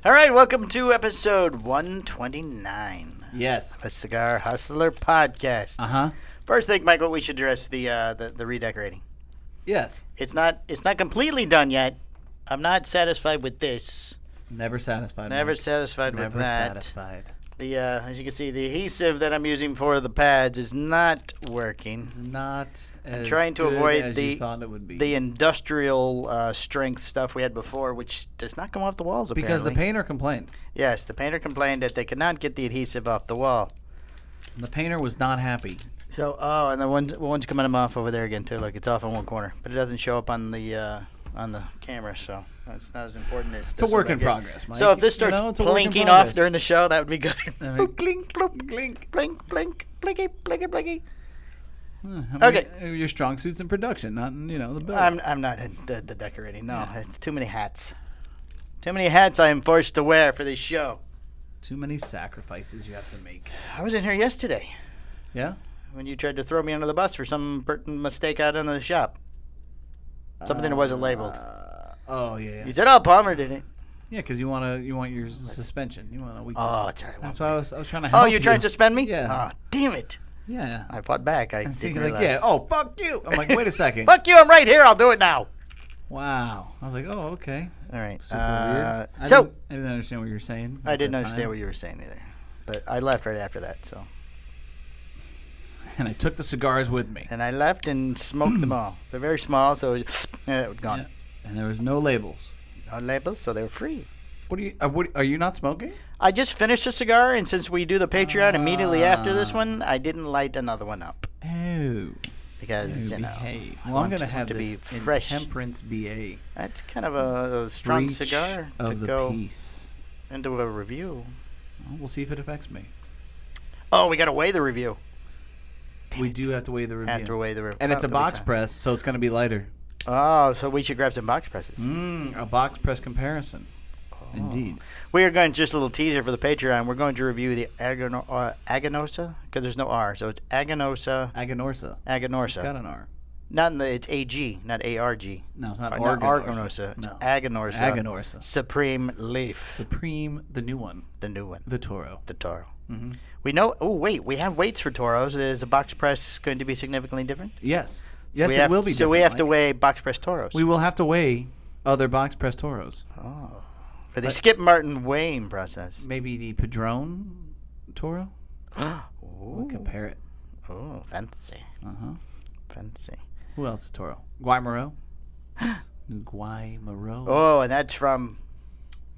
All right, welcome to episode 129. Yes. A Cigar Hustler podcast. Uh-huh. First thing, Michael, we should address the redecorating. Yes. It's not completely done yet. I'm not satisfied with this. Never satisfied. Never Mike. satisfied Never with that. satisfied. The as you can see, the adhesive that I'm using for the pads is not working. It's not as Trying to good avoid as you thought it would be. the industrial strength stuff we had before, which does not come off the walls apparently. Because the painter complained. Yes, the painter complained that they could not get the adhesive off the wall. The painter was not happy. So, and the one's coming off over there again too. Look, it's off in one corner, but it doesn't show up on the camera, so it's not as important as. It's a work in progress, Mike. So if this starts blinking off during the show, that would be good. Clink, blink, blink, blink, blink, blinky, blinky, blinky. Okay. Your strong suit's in production, not in, the building. I'm not in the decorating. No, it's too many hats. Too many hats I am forced to wear for this show. Too many sacrifices you have to make. I was in here yesterday. Yeah? When you tried to throw me under the bus for some mistake out in the shop. Something that wasn't labeled. Oh, yeah. You said, Palmer did it. Yeah, because you want your suspension. You want a week suspension. That's right. That's why I was trying to help you. Oh, you're trying to suspend me? Yeah. Oh, damn it. Yeah. I fought back. I And so didn't you're like, realize. fuck you. I'm like, wait a second. Fuck you, I'm right here. I'll do it now. Wow. I was like, oh, okay. All right. Super weird. I didn't understand what you were saying. I didn't understand what you were saying either. But I left right after that, so. And I took the cigars with me. And I left and smoked them all. They're very small, so it was gone. Yeah. And there was no labels. No labels, so they were free. Are you not smoking? I just finished a cigar, and since we do the Patreon immediately after this one, I didn't light another one up. Oh. Because, behave. I Well, I'm want going to have to this be fresh. Intemperance BA. That's kind of a strong Breach cigar to of the go peace. into a review. Well, we'll see if it affects me. Oh, we got to weigh the review. We do have to weigh the review. Have to weigh the review. And it's a box press, so it's going to be lighter. Oh, so we should grab some box presses. A box press comparison. Indeed. We are going, just a little teaser for the Patreon, we're going to review the Aganorsa, because there's no R, so it's Aganorsa. Aganorsa. It's got an R. It's AG, not ARG. No, it's not Argonorsa. It's no. Aganorsa. Supreme Leaf. Supreme, the new one. The new one. The Toro. The Toro. Mm-hmm. We know, we have weights for Toros. Is the box press going to be significantly different? Yes. Yes, it will be different. So we have to weigh box press Toros. We will have to weigh other box press Toros. Oh. For the Skip Martin weighing process. Maybe the Padron Toro? We'll compare it. Oh, fancy. Uh-huh. Fancy. Who else is Toro? Guaymaro? Guaymaro. Oh, and that's from...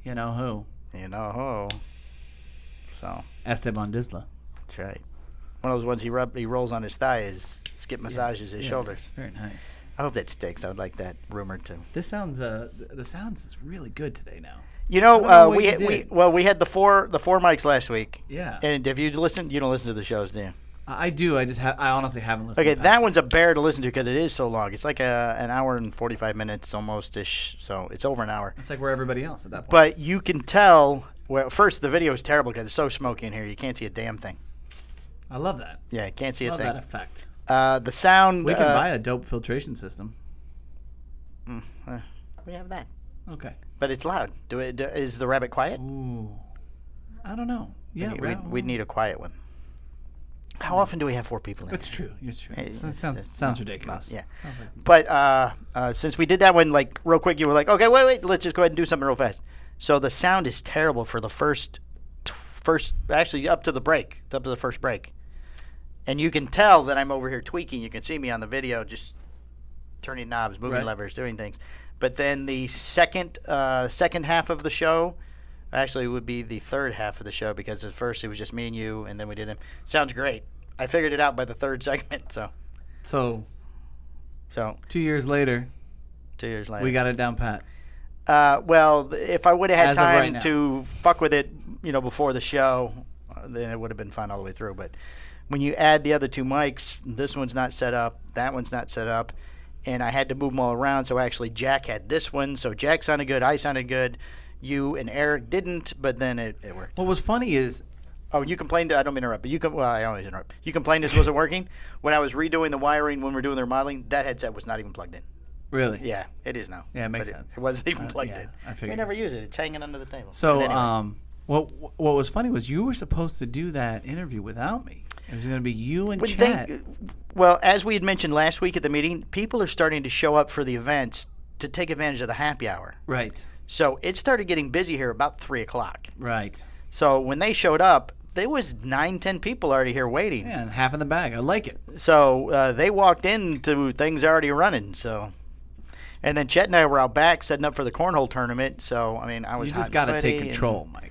You know who? You know who. So. Esteban Disla. That's right. One of those ones he rolls on his thigh, Skip massages his shoulders. Very nice. I hope that sticks. I would like that rumor too. This sounds the sounds is really good today now. You know, we had the four mics last week. Yeah. And if you listen, you don't listen to the shows, do you? I do. I honestly haven't listened. Okay, that one's a bear to listen to because it is so long. It's like an hour and 45 minutes almost ish. So it's over an hour. It's like we're everybody else at that point. But you can tell. Well, first the video is terrible because it's so smoky in here. You can't see a damn thing. I love that. Yeah, you can't see a thing. Love that effect. The sound. We can buy a dope filtration system. We have that. Okay. But it's loud. Is the rabbit quiet? Ooh. I don't know. Yeah, we'd need a quiet one. How often do we have 4 people in? It's true. It's true. It sounds ridiculous. Yeah. Sounds like but since we did that one, like, real quick, you were like, okay, wait, let's just go ahead and do something real fast. So the sound is terrible for the first, actually up to the first break. And you can tell that I'm over here tweaking. You can see me on the video just turning knobs, moving levers, doing things. But then the second half of the show, actually would be the third half of the show because at first it was just me and you, and then we did it. Sounds great. I figured it out by the third segment. So 2 years later, we got it down pat. Well, if I would have had As of time right to fuck with it, before the show, then it would have been fine all the way through. But when you add the other 2 mics, this one's not set up, that one's not set up, and I had to move them all around. So actually, Jack had this one, so Jack sounded good, I sounded good. You and Eric didn't, but then it worked. What was funny is... Oh, you complained. I don't mean to interrupt, but I always interrupt. You complained this wasn't working when I was redoing the wiring when we were doing the remodeling. That headset was not even plugged in. Really? Yeah, it is now. Yeah, it makes But sense. It wasn't even plugged yeah, in. I figured. We never use it. It's hanging under the table. So, But anyway. what was funny was you were supposed to do that interview without me. It was going to be you and But Chet. well, as we had mentioned last week at the meeting, people are starting to show up for the events to take advantage of the happy hour. Right. So it started getting busy here about 3 o'clock. Right. So when they showed up, there was 9-10 people already here waiting. Yeah, and half in the bag. I like it. So they walked into things already running. So, and then Chet and I were out back setting up for the cornhole tournament. So I mean, I was You hot just and got to take sweaty control, Mike.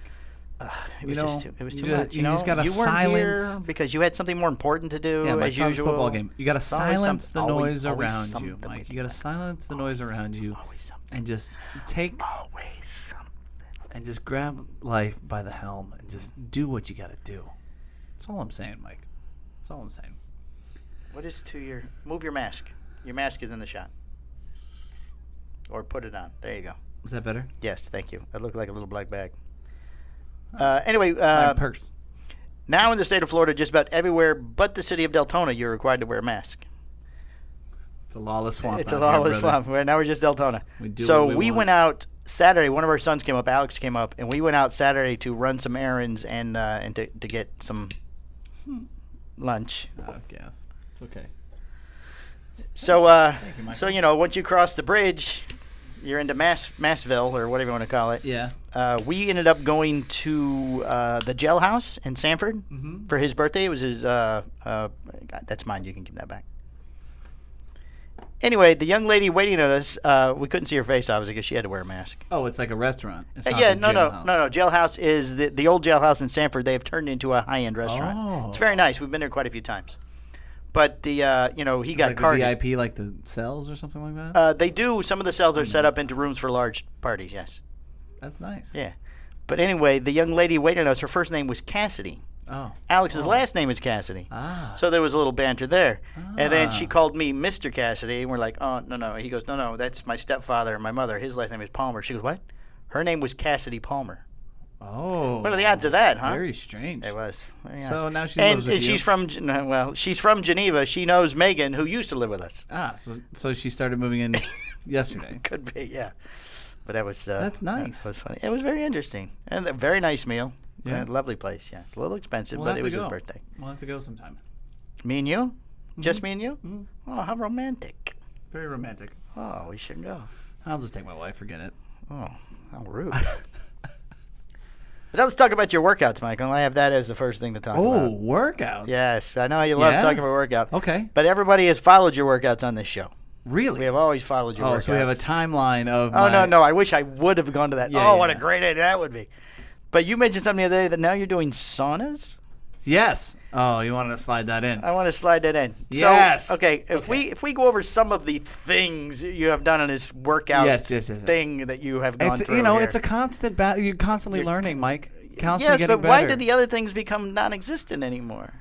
It was it was too you much. just- you just gotta you weren't silence- here because you had something more important to do Yeah, my as son's usual. football game. You got to It's always silence the something- noise always around you, something Mike. with You got to silence the noise around you Always something. and just take Always something. and just grab life by the helm and just do what you got to do. That's all I'm saying, Mike. That's all I'm saying. What is to your move your mask? Your mask is in the shot. Or put it on. There you go. Is that better? Yes, thank you. It looked like a little black bag. Anyway, My purse. now in the state of Florida, just about everywhere but the city of Deltona, you're required to wear a mask. It's a lawless swamp. It's a out here, lawless brother. swamp. Now we're just Deltona. We do so what we want. went out Saturday. One of our sons came up, Alex came up, and we went out Saturday to run some errands and to get some lunch. I guess. It's okay. So you, Michael. so once you cross the bridge, you're into Massville or whatever you want to call it. Yeah. We ended up going to the jailhouse in Sanford Mm-hmm. for his birthday. It was his. God, that's mine. You can keep that back. Anyway, the young lady waiting on us, we couldn't see her face obviously because she had to wear a mask. Oh, it's like a restaurant. It's not Yeah, the no. jailhouse. Jailhouse is the old jailhouse in Sanford. They have turned into a high-end restaurant. Oh. It's very nice. We've been there quite a few times. But he got Like the carded. VIP, like the cells or something like that. They do. Some of the cells are set up into rooms for large parties. Yes. That's nice. Yeah. But anyway, the young lady waiting on us, her first name was Cassidy. Oh. Alex's last name is Cassidy. Ah. So there was a little banter there. And then she Ah. called me Mr. Cassidy, and we're like, oh, no. He goes, no, that's my stepfather and my mother. His last name is Palmer. She goes, what? Her name was Cassidy Palmer. Oh. What are the odds of that, huh? Very strange. It was. Yeah. So now she and lives with you. she's from Geneva. She knows Megan, who used to live with us. So she started moving in yesterday. Could be, yeah. But that was That's nice. That was funny. It was very interesting and a very nice meal. Yeah. Lovely place. Yeah, it's a little expensive, We'll but have it to was his go. birthday. We'll have to go sometime. Me and you? Just me and you? Mhm. Oh, how romantic. Very romantic. Oh, we should go. I'll just take my wife. Forget it. Oh, how rude. But let's talk about your workouts, Michael. I have that as the first thing to talk Oh, about. workouts. Yes, I know you love Yeah? talking about workout. Okay. But everybody has followed your workouts on this show. Really? We have always followed your workouts. Oh, so we have a timeline of. Oh, no. I wish I would have gone to that. Yeah, oh, what a yeah. great idea that would be. But you mentioned something the other day that now you're doing saunas? Yes. Oh, you wanted to slide that in. I want to slide that in. Yes. So, okay, if we go over some of the things you have done on this workout Yes. thing that you have gone It's through you know here. it's a constant battle. You're constantly learning, Mike. Constantly Yes, getting but why better. did the other things become non-existent anymore?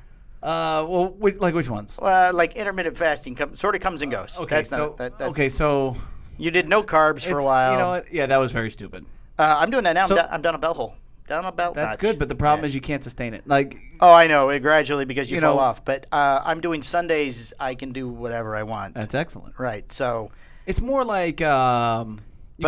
Well, which ones? Like intermittent fasting sort of comes and goes. Okay, That's so that's, so you did no carbs for a it's- while. You know what? Yeah, that was very stupid. I'm doing that now. So- I'm down a bell hole. Down a belt That's notch. good, but the problem Yes. is you can't sustain it. Like, Oh, I know. It gradually because you, You fall know- off. But I'm doing Sundays. I can do whatever I want. that's excellent. Right. So, It's more like you But-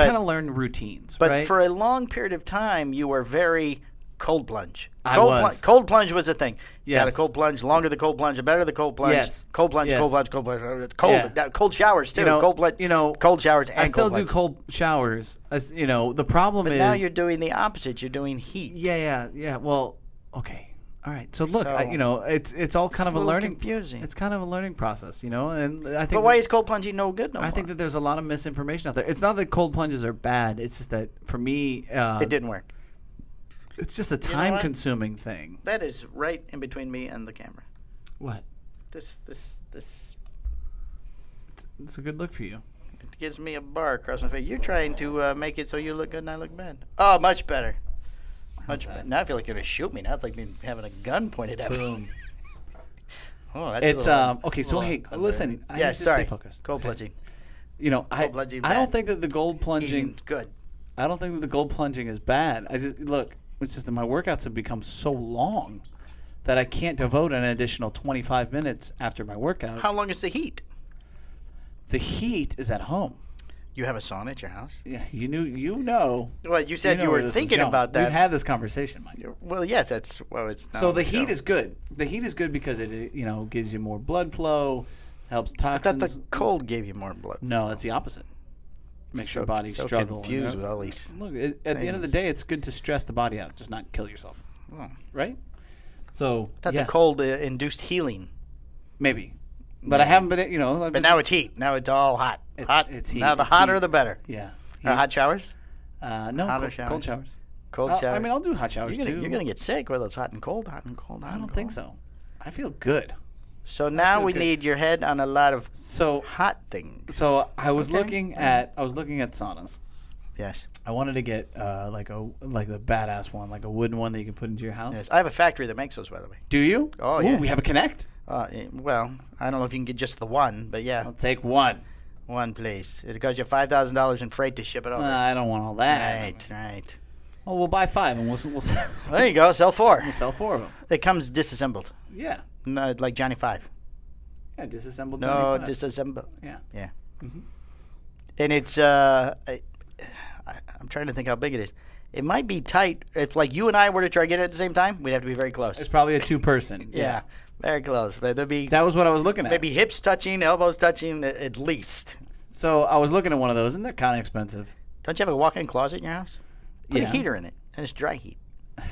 kind of learn routines, but right? for a long period of time, you were very cold plunge. I Cold was. Cold plunge was a thing. You got a Yes. cold plunge. The longer the cold plunge, the better the cold plunge. Yes. Cold plunge. Yes. Cold plunge. Cold plunge. Cold. Yeah. Cold showers too. You know- cold blood. you know, Cold showers and I still cold do plunge. cold showers. As you know, the problem But is now you're doing the opposite. You're doing heat. yeah. Well, okay, all right. So look, So- it's all kind of a little learning. confusing. It's kind of a learning process, and I think. But why is cold plunging no good no more? I think that there's a lot of misinformation out there. It's not that cold plunges are bad. It's just that for me, it didn't work. it's just a know what? time-consuming thing. That is right in between me and the camera. What? This It's a good look for you. it gives me a bar across my face. You're trying to make it so you look good and I look bad. Oh, much better. Much better. Now I feel like you're gonna shoot me. Now it's like me having a gun pointed at me. Boom. Oh, that's It's a little, okay. So hey, listen. I Yeah, need to sorry. stay focused. Cold Okay. plunging. I plunging don't bad. think that the gold plunging. Eating good. I don't think that the gold plunging is bad. I just look. It's just that my workouts have become so long that I can't devote an additional 25 minutes after my workout. How long is the heat? The heat is at home. You have a sauna at your house? Yeah, you know. Well, you said know you where were this is thinking going. about that. We've had this conversation, Mike. Well, yes, it's not So on the show. heat is good. The heat is good because it gives you more blood flow, helps I thought toxins. the cold gave you more blood. No, it's the opposite. Makes your body so struggle. confused with all these. Look, at the end of the day, it's good to stress the body out, just not kill yourself. Oh. Right? So I thought the cold induced healing. Maybe. But I haven't been, But now it's heat. Now it's all hot. It's heat. Now the It's hotter heat. the better. Yeah. Hot showers? No, Hotter cold showers? showers. Cold I showers? mean, I'll do hot showers you're too. going to get sick whether it's hot and cold, hot and cold, hot I and don't cold. think so. I feel good. So now feel we good. need your head on a lot of So hot things. So I was Okay. looking at saunas. Yes. I wanted to get like the badass one, like a wooden one that you can put into your house. Yes. I have a factory that makes those, by the way. Do you? Oh, Ooh, yeah. we have a Connect. Well, I don't know if you can get just the one, but yeah, I'll take one. one please. It costs you $5,000 in freight to ship it over. I don't want all that. Right. Well, we'll buy 5 and we'll sell There you go. Sell 4. 4 of them. It comes disassembled, Yeah. no, like Johnny 5. Yeah, disassembled. No, 25. disassembled. Yeah. Yeah. Mm-hmm. And it's I'm trying to think how big it is. It might be tight. If like you and I were to try to get it at the same time, we'd have to be very close. It's probably a 2-person. Yeah, very close. But there'd be That was what I was looking at. maybe hips touching, elbows touching, at least. So I was looking at one of those, and they're kind of expensive. Don't you have a walk-in closet in your house? Put Yeah. a heater in it, and it's dry heat. I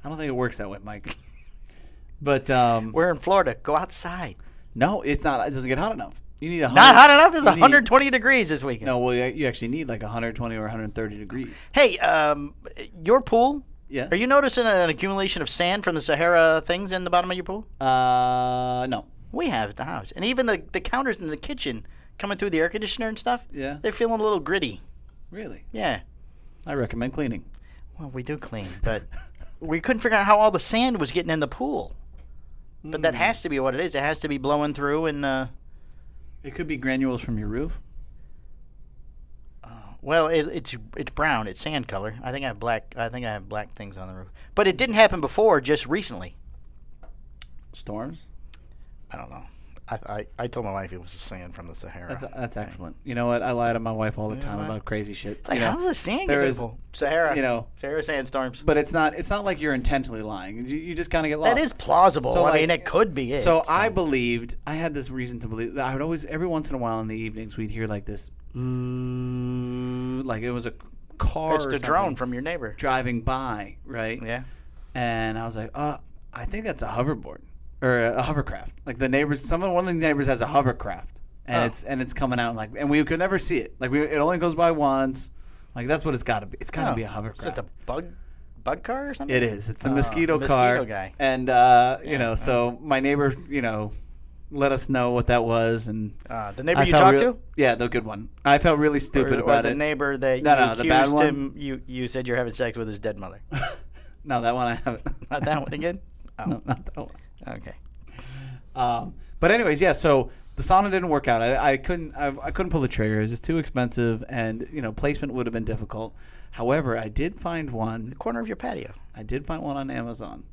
don't think it works that way, Mike. But We're in Florida. Go outside. no, it's not. It doesn't get hot enough. You need Not hot enough. It's you need- 120 degrees this weekend. No, well, you actually need like 120 or 130 degrees. Hey, your pool. Yes. Are you noticing an accumulation of sand from the Sahara things in the bottom of your pool? No. We have at the house, and even the counters in the kitchen coming through the air conditioner and stuff. Yeah. They're feeling a little gritty. Really? Yeah. I recommend cleaning. Well, we do clean, but we couldn't figure out how all the sand was getting in the pool. But that has to be what it is. It has to be blowing through, and It could be granules from your roof. well, it's brown. It's sand color. I think I have black. I think I have black things on the roof. But it didn't happen before. Just recently. Storms. I don't know. I told my wife it was the sand from the Sahara. That's excellent. You know what? I lie to my wife all the time what? about crazy shit. It's like, You know, how does the sand there get is- people? Sahara. Sahara sandstorms. But it's not like you're intentionally lying. You just kind of get lost. That is plausible. So, I like- mean, it could be it. So I had this reason to believe that I would always, every once in a while in the evenings, we'd hear like this, like it was a car It's or the something drone from your neighbor. driving by, right? Yeah. And I was like, I think that's a hoverboard or a hovercraft. Like one of the neighbors has a hovercraft, and it's coming out and we could never see it. Like it only goes by once. Like that's what it's got to be. It's got to be a hovercraft. Is it the bug car or something? It is. It's the mosquito car. guy. And so my neighbor, let us know what that was, and The neighbor I you felt talked to? Yeah, the good one. I felt really stupid Or about the it. neighbor that No, you the bad accused one? him, you said you're having sex with his dead mother. No, that one I haven't. Not that one again? Oh, No, not that one. okay. But anyways, yeah. So the sauna didn't work out. I couldn't pull the trigger. It was just too expensive, and placement would have been difficult. However, I did find one. The corner of your patio. I did find one on Amazon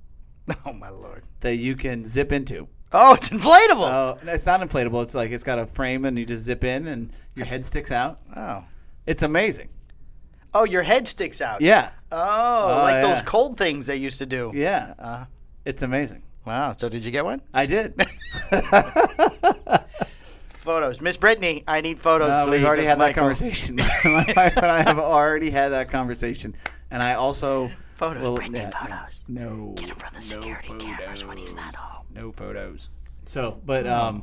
Oh, my Lord. that you can zip into. Oh, it's inflatable. Oh, it's not inflatable. It's like it's got a frame, and you just zip in, and your head sticks out. Oh. It's amazing. Oh, your head sticks out. Yeah. Oh, like those yeah. cold things they used to do. Yeah. It's amazing. Wow. So did you get one? I did. Photos. Miss Brittany, I need photos, please. We've already of had that Michael. conversation. My wife and I have already had that conversation. And I also... Photos. Well, Brittany, yeah, photos. No. Get him from the security cameras when he's not home. No photos. So, but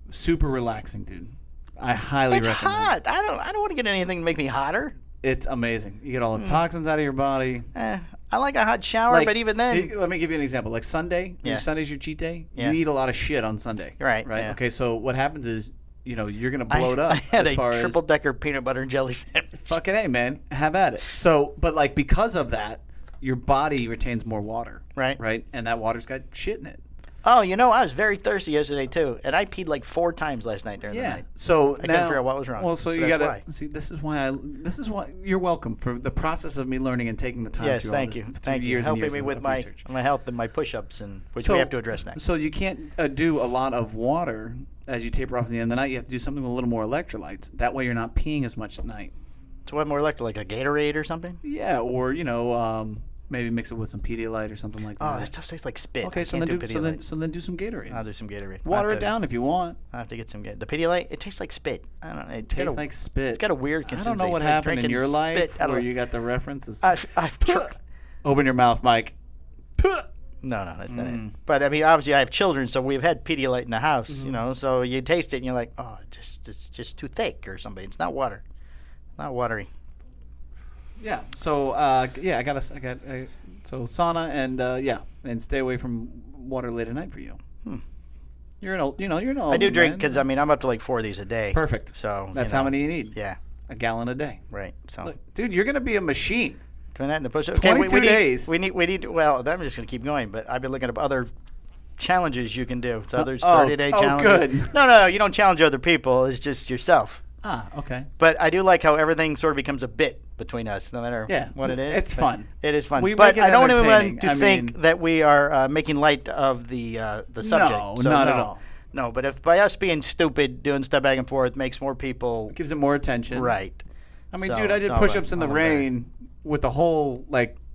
super relaxing, dude. I highly It's recommend. hot. I don't want to get anything to make me hotter. It's amazing. You get all the toxins out of your body. I like a hot shower, but even then, Let me give you an example. Like Sunday, Yeah. Sunday's your cheat day. Yeah. You eat a lot of shit on Sunday. Right, Right. yeah. Okay. So what happens is, you're gonna blow it up. I had as a far triple as decker peanut butter and jelly sandwich. fucking A, man. Have at it. So, but like because of that, your body retains more water. Right. Right. And that water's got shit in it. Oh, I was very thirsty yesterday too, and I peed like 4 times last night during the night. So I couldn't figure out what was wrong. Well, so but you that's gotta why. see. This is why you're welcome for the process of me learning and taking the time. Yes, through thank all you, this, thank through you, years and helping years me of with my research. health and my push-ups, and which So- we have to address next. So you can't do a lot of water as you taper off at the end of the night, you have to do something with a little more electrolytes. That way, you're not peeing as much at night. So what more like a Gatorade or something? Yeah, or maybe mix it with some Pedialyte or something like that. Oh, that stuff tastes like spit. Okay, I so can't then do do Pedialyte. so then do some Gatorade. I'll do some Gatorade. Water it down if you want. I have to get some. The Pedialyte, it tastes like spit. I don't know. It Tastes like spit. It's got a weird I consistency. don't know what It's like happened in drinking your life spit out of where a- you got the references. I've tried. Open your mouth, Mike. No, that's not it. But I mean, obviously, I have children, so we've had Pedialyte in the house. You know, so you taste it and you're like, oh, it's just too thick or something. It's not water. Not watery. Yeah. So I got so sauna and stay away from water late at night for you. You're an old I do drink because I mean I'm up to like 4 of these a day. Perfect. So That's how many you need. Yeah. A gallon a day. Right. So Look, dude, you're gonna be a machine. doing that in the push-up. 22 days. We need. Well, I'm just gonna keep going. But I've been looking up other challenges you can do. So there's 30-day challenges. Good. No, you don't challenge other people. It's just yourself. Ah, okay. But I do like how everything sort of becomes a bit between us, no matter what it is. It's But fun. It is fun. We But make it I don't want entertaining. anyone to think that we are making light of the subject. No, So not at all. No, but if by us being stupid, doing stuff back and forth, makes more people Gives it more attention. right. I mean, So dude, I it's did all push-ups in the all better. rain with the whole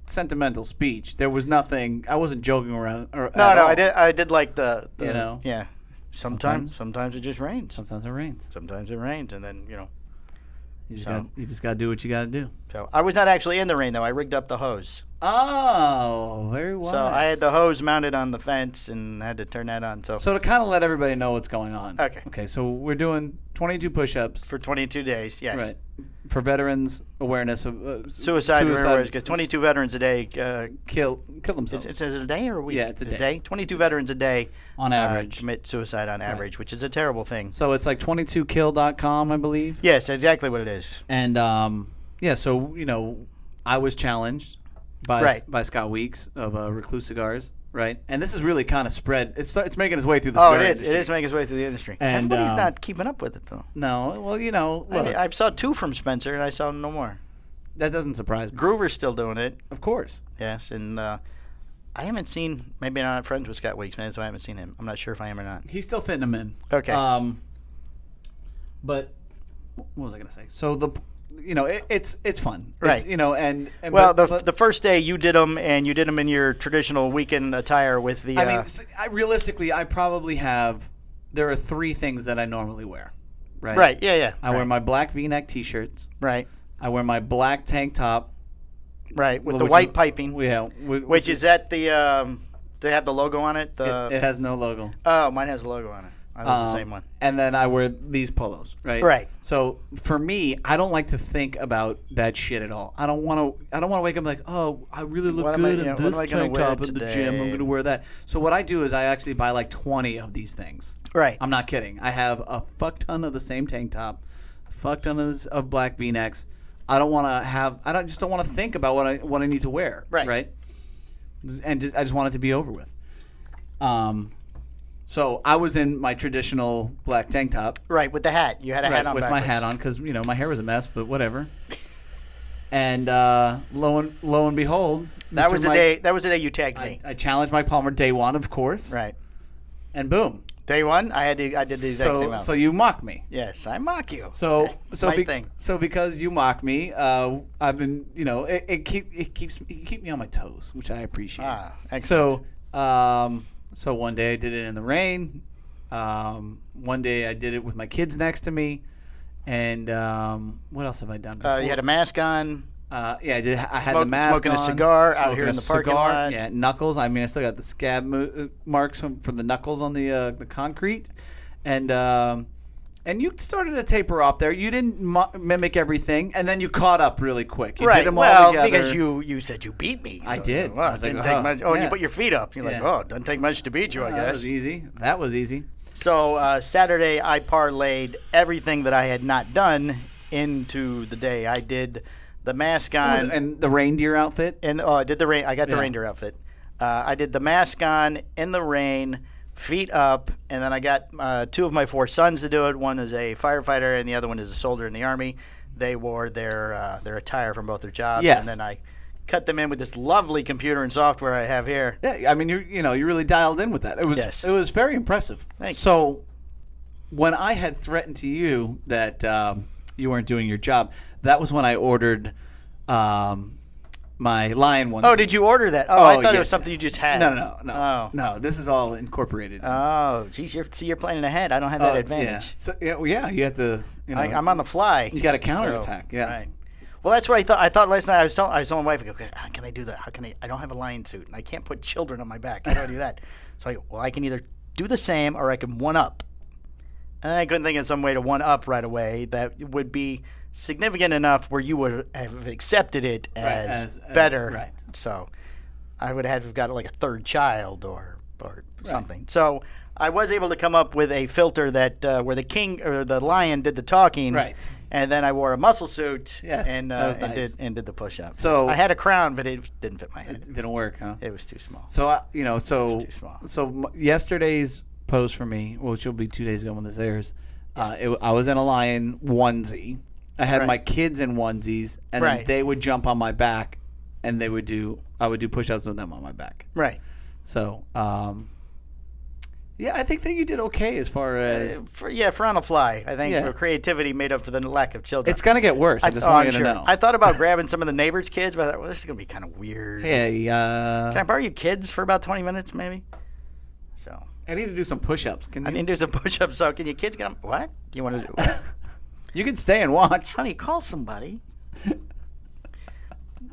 sentimental speech. There was nothing. I wasn't joking around. No, I did like the You know? Yeah. Sometimes it just rains. Sometimes it rains. Sometimes it rains, and then You just got to do what you got to do. So I was not actually in the rain though. I rigged up the hose. Oh, very wise. So I had the hose mounted on the fence and had to turn that on. So to kind of let everybody know what's going on. Okay. Okay, so we're doing 22 push-ups. for 22 days, yes. Right. For veterans awareness of Suicide because 22 veterans a day. kill themselves. It says a day or a week? Yeah, it's a day. 22 veterans a day On average. commit suicide on average, which is a terrible thing. So it's like 22kill.com, I believe. Yes, exactly what it is. And so I was challenged by Scott Weeks of Recluse Cigars, right? And this is really kind of spread. It's making its way through the cigar industry. It is making its way through the industry. And, Everybody's not keeping up with it though. No, well, look, I saw 2 from Spencer and I saw no more. that doesn't surprise me. Groover's still doing it. Of course. Yes, and I haven't seen. Maybe I'm not friends with Scott Weeks, man, so I haven't seen him. I'm not sure if I am or not. He's still fitting them in. Okay. But what was I gonna say? So it's fun, Right. It's, and Well, but the first day you did them, and you did them in your traditional weekend attire with the. I mean, realistically, I probably have. There are 3 things that I normally wear, right? right. Yeah. I wear my black V-neck T-shirts. Right. I wear my black tank top. Right. With the which white is- piping. Yeah. Which is that the? They have the logo on it. it has no logo. Oh, mine has a logo on it. I was the same one. And then I wear these polos, right? Right. So for me, I don't like to think about that shit at all. I don't want to wake up like, oh, I really look What am I- good yeah, in what am I this gonna tank wear top at the gym. I'm today? going to wear that. So what I do is I actually buy like 20 of these things. Right. I'm not kidding. I have a fuck ton of the same tank top, a fuck ton of black V-necks. I don't want to have. I just don't want to think about what I need to wear. Right. Right. And I just want it to be over with. So I was in my traditional black tank top. Right, with the hat. You had a hat on with backwards. my hat on because my hair was a mess, but whatever. And lo and behold, That Mr. was the Mike- day. That was the day you tagged me. I challenged Mike Palmer day 1, of course. Right. And boom. Day 1, I did the exact same amount. So you mocked me. Yes, I mock you. So my thing. So because you mock me, I've been it keeps me on my toes, which I appreciate. Excellent. So one day I did it in the rain. One day I did it with my kids next to me. And what else have I done before? You had a mask on. I did. I had the mask smoking on. a cigar out smoking here a in the parking cigar. lot. Yeah, knuckles. I mean, I still got the scab marks from the knuckles on the concrete, and you started to taper off there. You didn't mimic everything, and then you caught up really quick. You Right. did them all Well, together. because you said you beat me. I did. Well, I was it didn't like, take oh, much. Oh, yeah. you put your feet up. You're like, Yeah. oh, it doesn't take much to beat you, I That guess. was easy. That was easy. So Saturday, I parlayed everything that I had not done into the day. I did the mask on. And the reindeer outfit. And I did the rain. I got the Yeah. reindeer outfit. I did the mask on in the rain, feet up, and then I got 2 of my 4 sons to do it. One is a firefighter, and the other one is a soldier in the army. They wore their attire from both their jobs, Yes. and then I cut them in with this lovely computer and software I have here. Yeah, I mean, you really dialed in with that. It was Yes. it was very impressive. Thank you. So, when I had threatened to you that you weren't doing your job, that was when I ordered my lion onesie. Oh, did you order that? Oh, I thought it was yes, something you just had. No. This is all incorporated. Oh, geez, you're planning ahead. I don't have that advantage. Yeah. So, you have to. I'm on the fly. You got to counterattack. Yeah. Right. Well, that's what I thought. I thought last night I was telling my wife, okay, how can I do that? How can I don't have a lion suit and I can't put children on my back. How do I do that? So I can either do the same or I can one up. And I couldn't think of some way to one up right away that would be significant enough where you would have accepted it as better. Right. So I would have got like a third child or something. So I was able to come up with a filter that where the king or the lion did the talking. Right. And then I wore a muscle suit. Yes, and that was nice. and did the push-up. So I had a crown, but it didn't fit my head. It didn't work, huh? It was too small. So It was too small. So yesterday's post for me, which will be 2 days ago when this airs, I was in a lion onesie. I had my kids in onesies, and then they would jump on my back, and I would do push-ups with them on my back. Right. So, I think that you did okay as far as for on the fly. I think for creativity made up for the lack of children. It's gonna get worse. I just want you to know. I thought about grabbing some of the neighbors' kids, but I thought, well, this is gonna be kind of weird. Hey, can I borrow your kids for about 20 minutes, maybe? So I need to do some push-ups. I need to do some push-ups. So can your kids get them? What? Do you want to do? What? You can stay and watch. Honey, call somebody.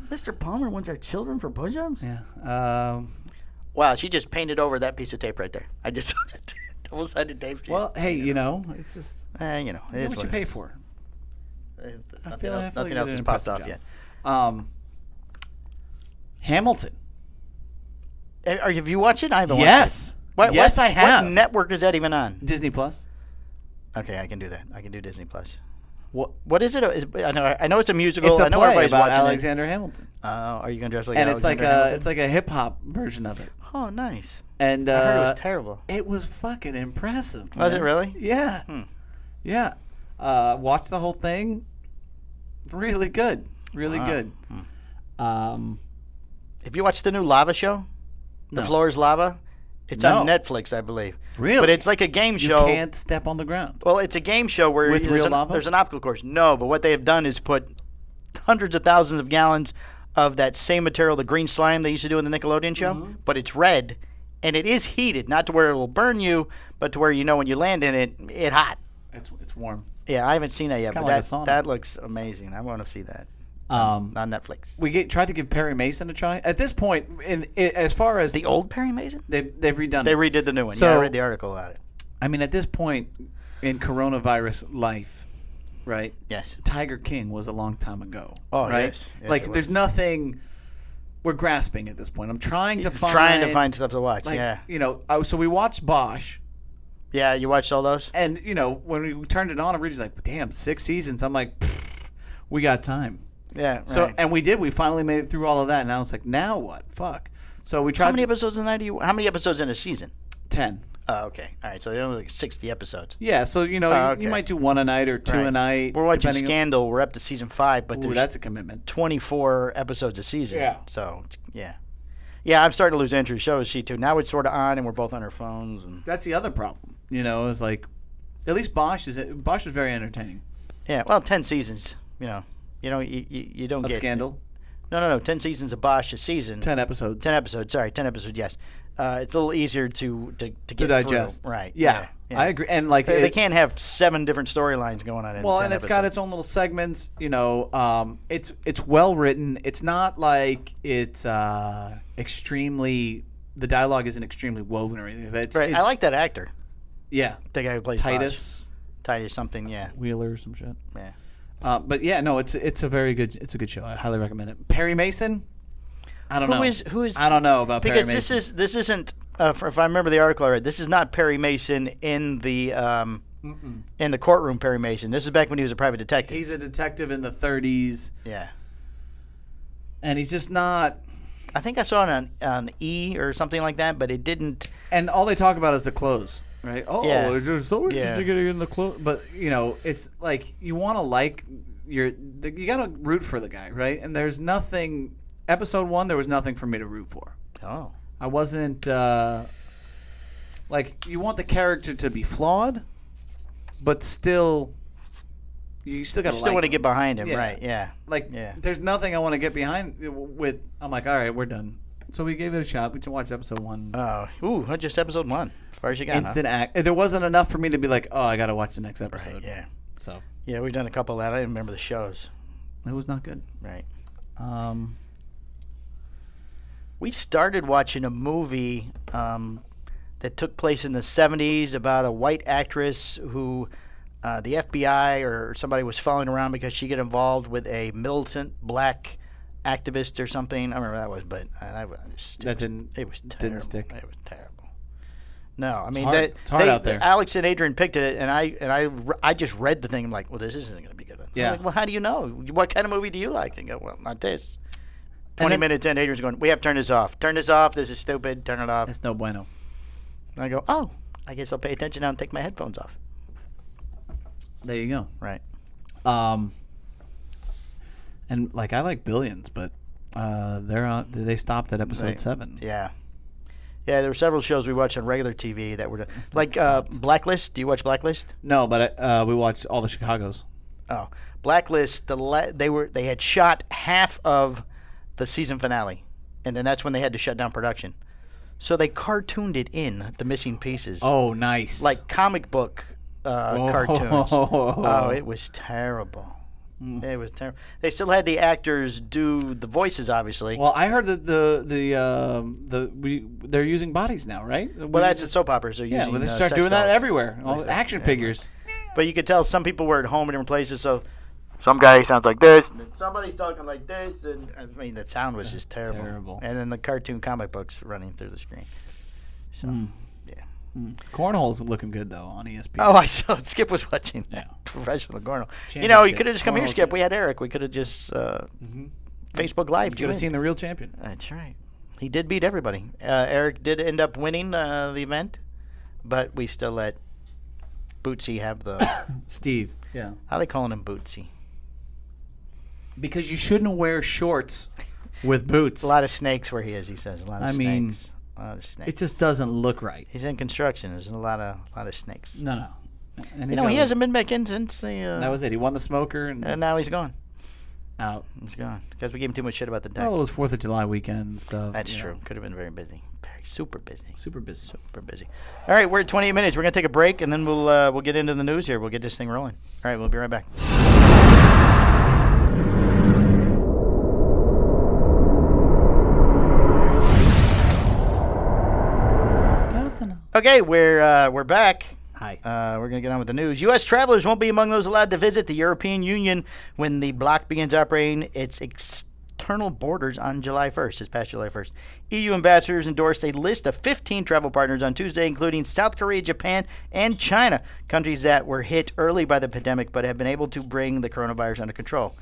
Mr. Palmer wants our children for push-ups? Yeah. Wow, she just painted over that piece of tape right there. I just saw that double-sided tape. Well, hey, it's just it is what you pay for. Nothing else has popped off yet. Hamilton. Have you watched it? I haven't Yes. watched it. Yes, I have. What network is that even on? Disney Plus. Okay, I can do that. I can do Disney Plus. What is it? I know it's a musical. It's a I know play everybody's about watching Alexander Hamilton. Oh, are you gonna dress like and Alexander Hamilton? it's like a hip hop version of it. Oh, nice. And I heard it was terrible. It was fucking impressive. Was it really? Yeah. Yeah. Watched the whole thing. Really good. Really good. Have you watched the new Lava show? The No. Floor is Lava? It's on Netflix, I believe. Really? But it's like a game show. You can't step on the ground. Well, it's a game show where With real lava? there's an obstacle course. No, but what they have done is put hundreds of thousands of gallons of that same material, the green slime they used to do in the Nickelodeon show, but it's red, and it is heated, not to where it will burn you, but to where when you land in it, it's hot. It's warm. Yeah, I haven't seen that yet, but like a sauna. that looks amazing. I want to see that on Netflix. We tried to give Perry Mason a try. At this point, as far as The old Perry Mason? they've redone They it. redid the new one. So- I read the article about it. I mean, at this point in coronavirus life, right? Yes. Tiger King was a long time ago. Oh, right? yes. Yes, like, it was. there's nothing. We're grasping at this point. I'm trying to find stuff to watch. Like, yeah. So we watched Bosch. Yeah, you watched all those? And, when we turned it on, originally like, damn, 6 seasons. I'm like, we got time. Yeah. Right. So, and we did. We finally made it through all of that. And I was like, now what? Fuck. So we tried. How many episodes in that How many episodes in a season? 10. Oh, okay. All right. So they're only like 60 episodes. Yeah. So, you okay. might do one a night or two a night. We're watching depending Scandal. We're up to season 5, but Ooh, there's that's a commitment. 24 episodes a season. Yeah. So, yeah. Yeah, I'm starting to lose interest. So is she, too. Now it's sort of on, and we're both on our phones. And That's the other problem. It's like, at least Bosch is very entertaining. yeah, well, 10 seasons. You don't Of get Scandal. No. 10 seasons of Bosch a season. 10 episodes. 10 episodes. Sorry, 10 episodes. Yes, it's a little easier to get to digest. through. Right. Yeah. I agree. And like they can't have 7 different storylines going on. In 10 and it's got its own little segments. It's well written. It's not like it's extremely. The dialogue isn't extremely woven or anything. I like that actor. Yeah. The guy who plays Titus something. Yeah. Wheeler or some shit. Yeah. But yeah, no, it's a good show. I highly recommend it. Perry Mason. I don't know. Who is? I don't know about Perry Mason. Because this isn't. If I remember the article I read, this is not Perry Mason in the courtroom. Perry Mason. This is back when he was a private detective. He's a detective in the 30s. Yeah. And he's just not. I think I saw it on E or something like that, but it didn't. And all they talk about is the clothes, right? Oh, Yeah. is there so interesting in the clothes? But it's like you want to you got to root for the guy, right? And there's nothing. Episode 1, there was nothing for me to root for. Oh. I wasn't like you want the character to be flawed, but still, you still got to Still like want to him. get behind him, Yeah. right? Yeah. Like, Yeah. there's nothing I want to get behind with. I'm like, all right, we're done. So we gave it a shot. We watched episode 1. Just episode 1. As far as you got. Instant act. There wasn't enough for me to be like, oh, I got to watch the next Huh? episode. Right, yeah. So Yeah, we've done a couple of that. I didn't remember the shows. it was not good. Right. We started watching a movie that took place in the 70s about a white actress who the FBI or somebody was following around because she got involved with a militant black activist or something. I remember that was, but it was terrible. Didn't stick. It was terrible. No, I mean It's hard out there. Alex and Adrian picked it, and I just read the thing. I'm like, well, this isn't going to be good. Yeah. I'm like, well, how do you know? What kind of movie do you like? And go, well, not this. 20 then- minutes in, Adrian's going, we have to turn this off. Turn this off. This is stupid. Turn it off. It's no bueno. And I go, oh, I guess I'll pay attention now and take my headphones off. There you go. Right. And like I like Billions, but they stopped at episode 7. Yeah. Yeah, there were several shows we watched on regular TV that were like stopped. Blacklist. Do you watch Blacklist? No, but we watched all the Chicagos. Oh, Blacklist. They had shot half of the season finale, and then that's when they had to shut down production. So they cartooned it in the missing pieces, Oh, nice. like comic book cartoons. Oh, it was terrible. It was terrible. They still had the actors do the voices, obviously. Well, I heard that they're using bodies now, right? Well, that's the soap operas. They're yeah. using, Well, they start sex doing that dolls. everywhere. All the action figures. But you could tell some people were at home in different places, so some guy sounds like this, and then somebody's talking like this, and I mean the sound was just terrible. Terrible. And then the cartoon comic books running through the screen. So, yeah. Cornhole's looking good though on ESPN. Oh, I saw Skip was watching that. Yeah. Professional cornhole. You know, you Championship. could have just come here, Cornhole Skip. We had Eric. We could have just Facebook Live. You could have seen the real champion. That's right. He did beat everybody. Eric did end up winning the event, but we still let Bootsy have the. Steve. Yeah. How they calling him Bootsy? Because you shouldn't wear shorts with boots. A lot of snakes where he is. He says a lot of snakes. A lot of snakes. It just doesn't look right. He's in construction. There's a lot of snakes. No. And You know, he hasn't been back in since the. That was it. He won the smoker and now he's gone. out. He's gone because we gave him too much shit about the deck. Well, it was 4th of July weekend and stuff. That's you true. know. Could have been very busy. Super busy. Super busy. Super busy. All right, we're at 28 minutes. We're gonna take a break and then we'll get into the news here. We'll get this thing rolling. All right, we'll be right back. Okay, we're back. Hi. We're going to get on with the news. U.S. travelers won't be among those allowed to visit the European Union when the bloc begins operating its external borders on July 1st, this past July 1st. EU ambassadors endorsed a list of 15 travel partners on Tuesday, including South Korea, Japan, and China, countries that were hit early by the pandemic but have been able to bring the coronavirus under control.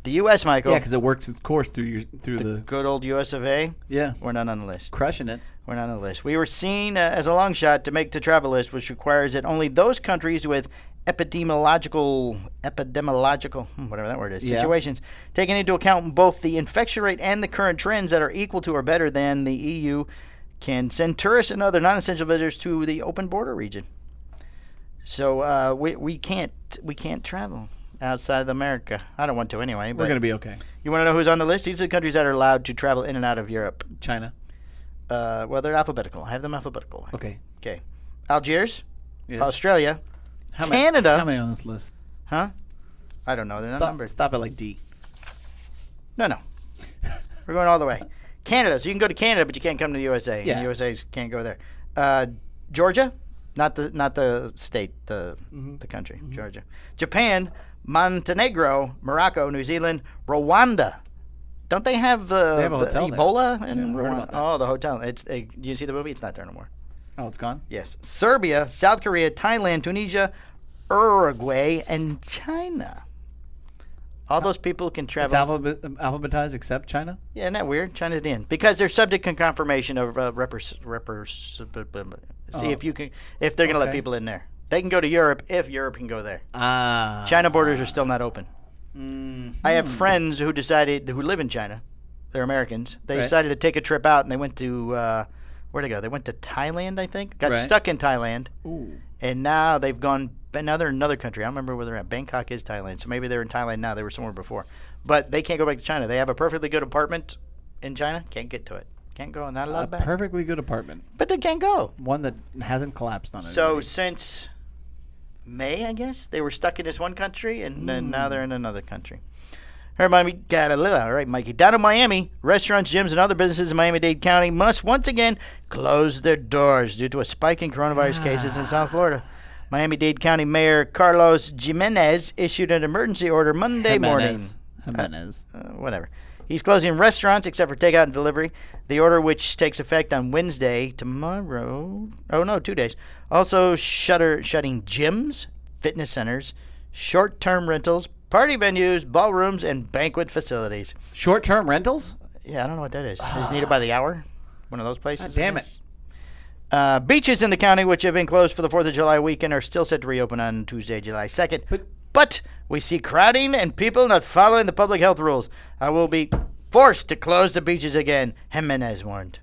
The U.S., Michael. Yeah, because it works its course through the good old U.S. of A. Yeah. We're not on the list. Crushing it. We're not on the list. We were seen as a long shot to make the travel list, which requires that only those countries with epidemiological, whatever that word is, Yeah. situations, taking into account both the infection rate and the current trends that are equal to or better than the EU, can send tourists and other non-essential visitors to the open border region. So we can't travel outside of America. I don't want to anyway. But We're going to be okay. you want to know who's on the list? These are the countries that are allowed to travel in and out of Europe. China. Well, they're alphabetical. I have them alphabetical. Okay. Okay. Algiers, Yeah. Australia, How Canada. Many, how many on this list? huh? I don't know. They're not numbered. Stop at like D. No. We're going all the way. Canada. So you can go to Canada, but you can't come to the USA. Yeah. And the USA can't go there. Georgia, not the state, the country. Georgia. Japan, Montenegro, Morocco, New Zealand, Rwanda. Don't they have They have a hotel there. Ebola in Yeah, I heard Rwanda? about that. Oh, the hotel. You see the movie? It's not there no more. Oh, it's gone? Yes. Serbia, South Korea, Thailand, Tunisia, Uruguay, and China. All those people can It's travel. alphabetized except China? Yeah, isn't that weird? China's in because they're subject to confirmation of see if they're going to let Okay. people in there. They can go to Europe if Europe can go there. Ah. China borders are still not open. Mm. I have friends who live in China. They're Americans. They Right. decided to take a trip out and they went to where'd they go? They went to Thailand, I think. Got Right. stuck in Thailand. Ooh. And now they've gone another country. I don't remember where they're at. Bangkok is Thailand, so maybe they're in Thailand now. They were somewhere before, but they can't go back to China. They have a perfectly good apartment in China. Can't get to it. Can't go. Not allowed back. Perfectly good apartment. But they can't go. One that hasn't collapsed on it. So since May, I guess they were stuck in this one country, and then now they're in another country. All right, Mikey. Down in Miami, restaurants, gyms, and other businesses in Miami-Dade County must once again close their doors due to a spike in coronavirus cases in South Florida. Miami-Dade County Mayor Carlos Jimenez issued an emergency order Monday morning. Jimenez. Whatever. He's closing restaurants except for takeout and delivery. The order, which takes effect on Wednesday, tomorrow. Oh, no, 2 days. Also shutting gyms, fitness centers, short-term rentals, party venues, ballrooms, and banquet facilities. Short-term rentals? Yeah, I don't know what that is. Is needed by the hour? One of those places? God damn it. Beaches in the county, which have been closed for the 4th of July weekend, are still set to reopen on Tuesday, July 2nd. But we see crowding and people not following the public health rules. I will be forced to close the beaches again, Jimenez warned.